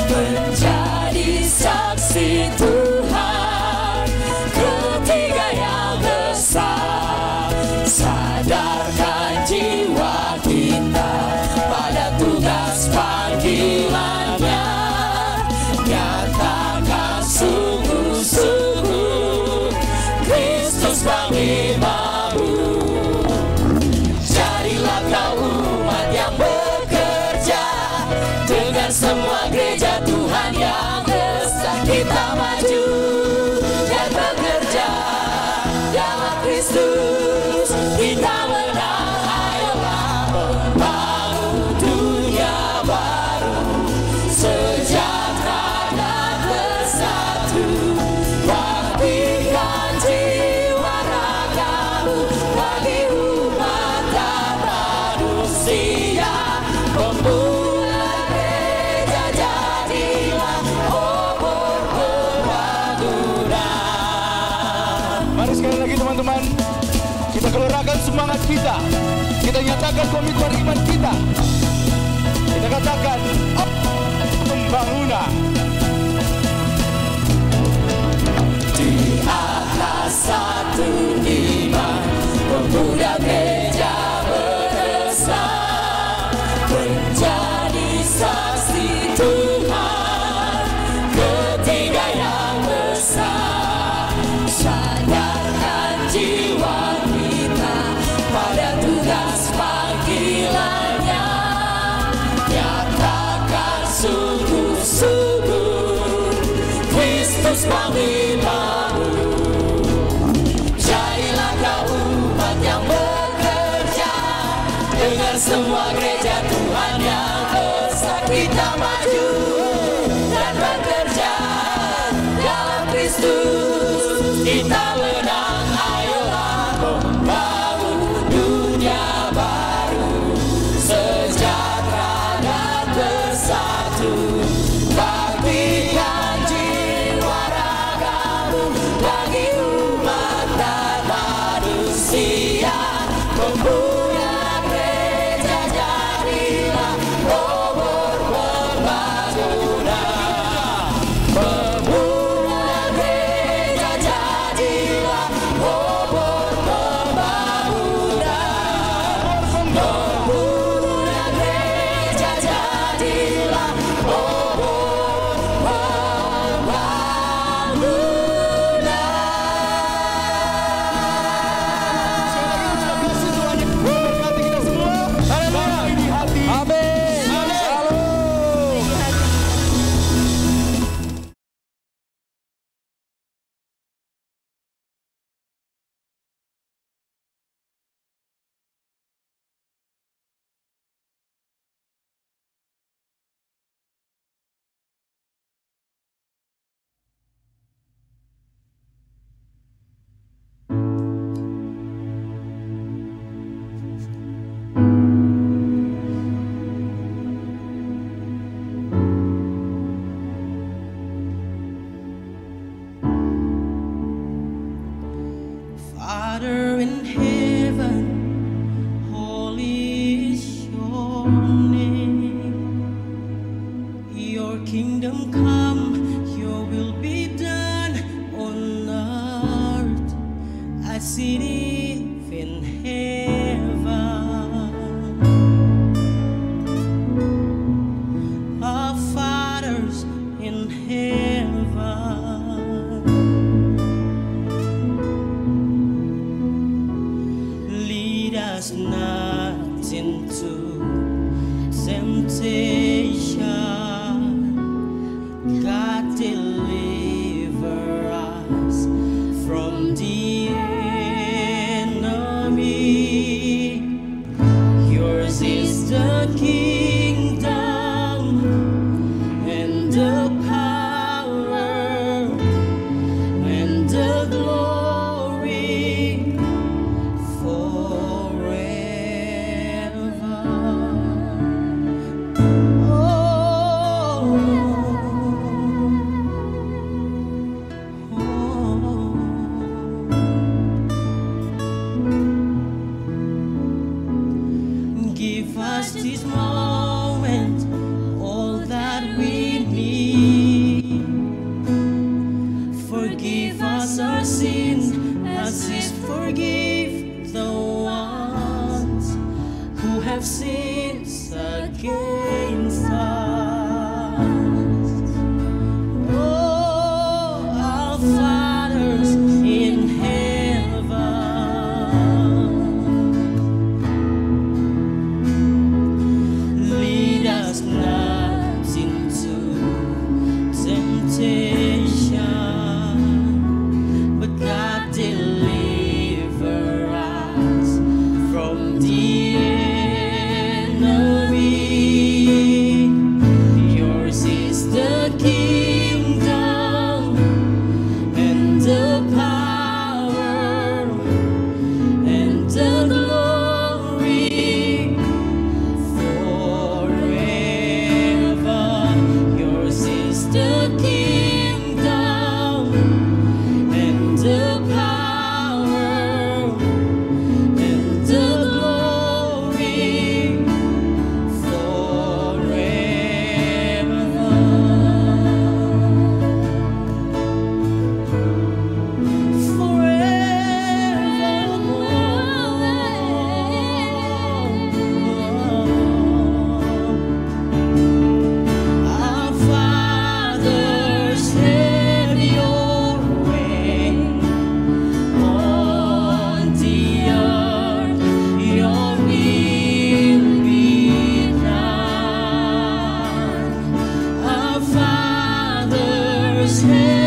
menjadi saksi Tuhan, ketiga yang besar. Sadarkan jiwa kita pada tugas panggilannya. gereja Tuhan yang besar. Kita maju dan bekerja dalam Kristus. Kita menang, ayolah membangun dunia baru, sejahtera dan bersatu. Baktikan jiwa ragamu bagi umat dan manusia. Pemula gereja jadilah obor pembangunan. Mari sekali lagi teman-teman, kita gelorakan semangat kita. Kita nyatakan komitmen iman kita. Kita katakan pembangunan. Di atas satu iman, pemuda gereja bersama menjadi saksi Tuhan, ketiga yang besar. Sadarkan jiwa kita pada tugas panggilannya, nyatakan sungguh-sungguh Kristus panglima-Mu. Jadilah kau umat yang bekerja dengan semua gereja Tuhan yang besar. Kita maju dan bekerja dalam Kristus. Kita menang, ayolah membangun dunia baru, sejahtera dan bersatu. Baktikan jiwa ragamu bagi umat dan manusia. Pemuda gereja jadilah obor pembangunan. Pemuda gereja jadilah obor pembangunan. Pemuda gereja jadilah obor Berkati kita semua. Damai di hati. Amin. Shalom. Father in heaven, holy is your name. Your kingdom come, your will be done on earth as it is in heaven. Our fathers in heaven, lead us not into temptation. God deliver us from the enemy. Yours is the kingdom and the power and the glory forever. Give us this moment all that we need. His hand.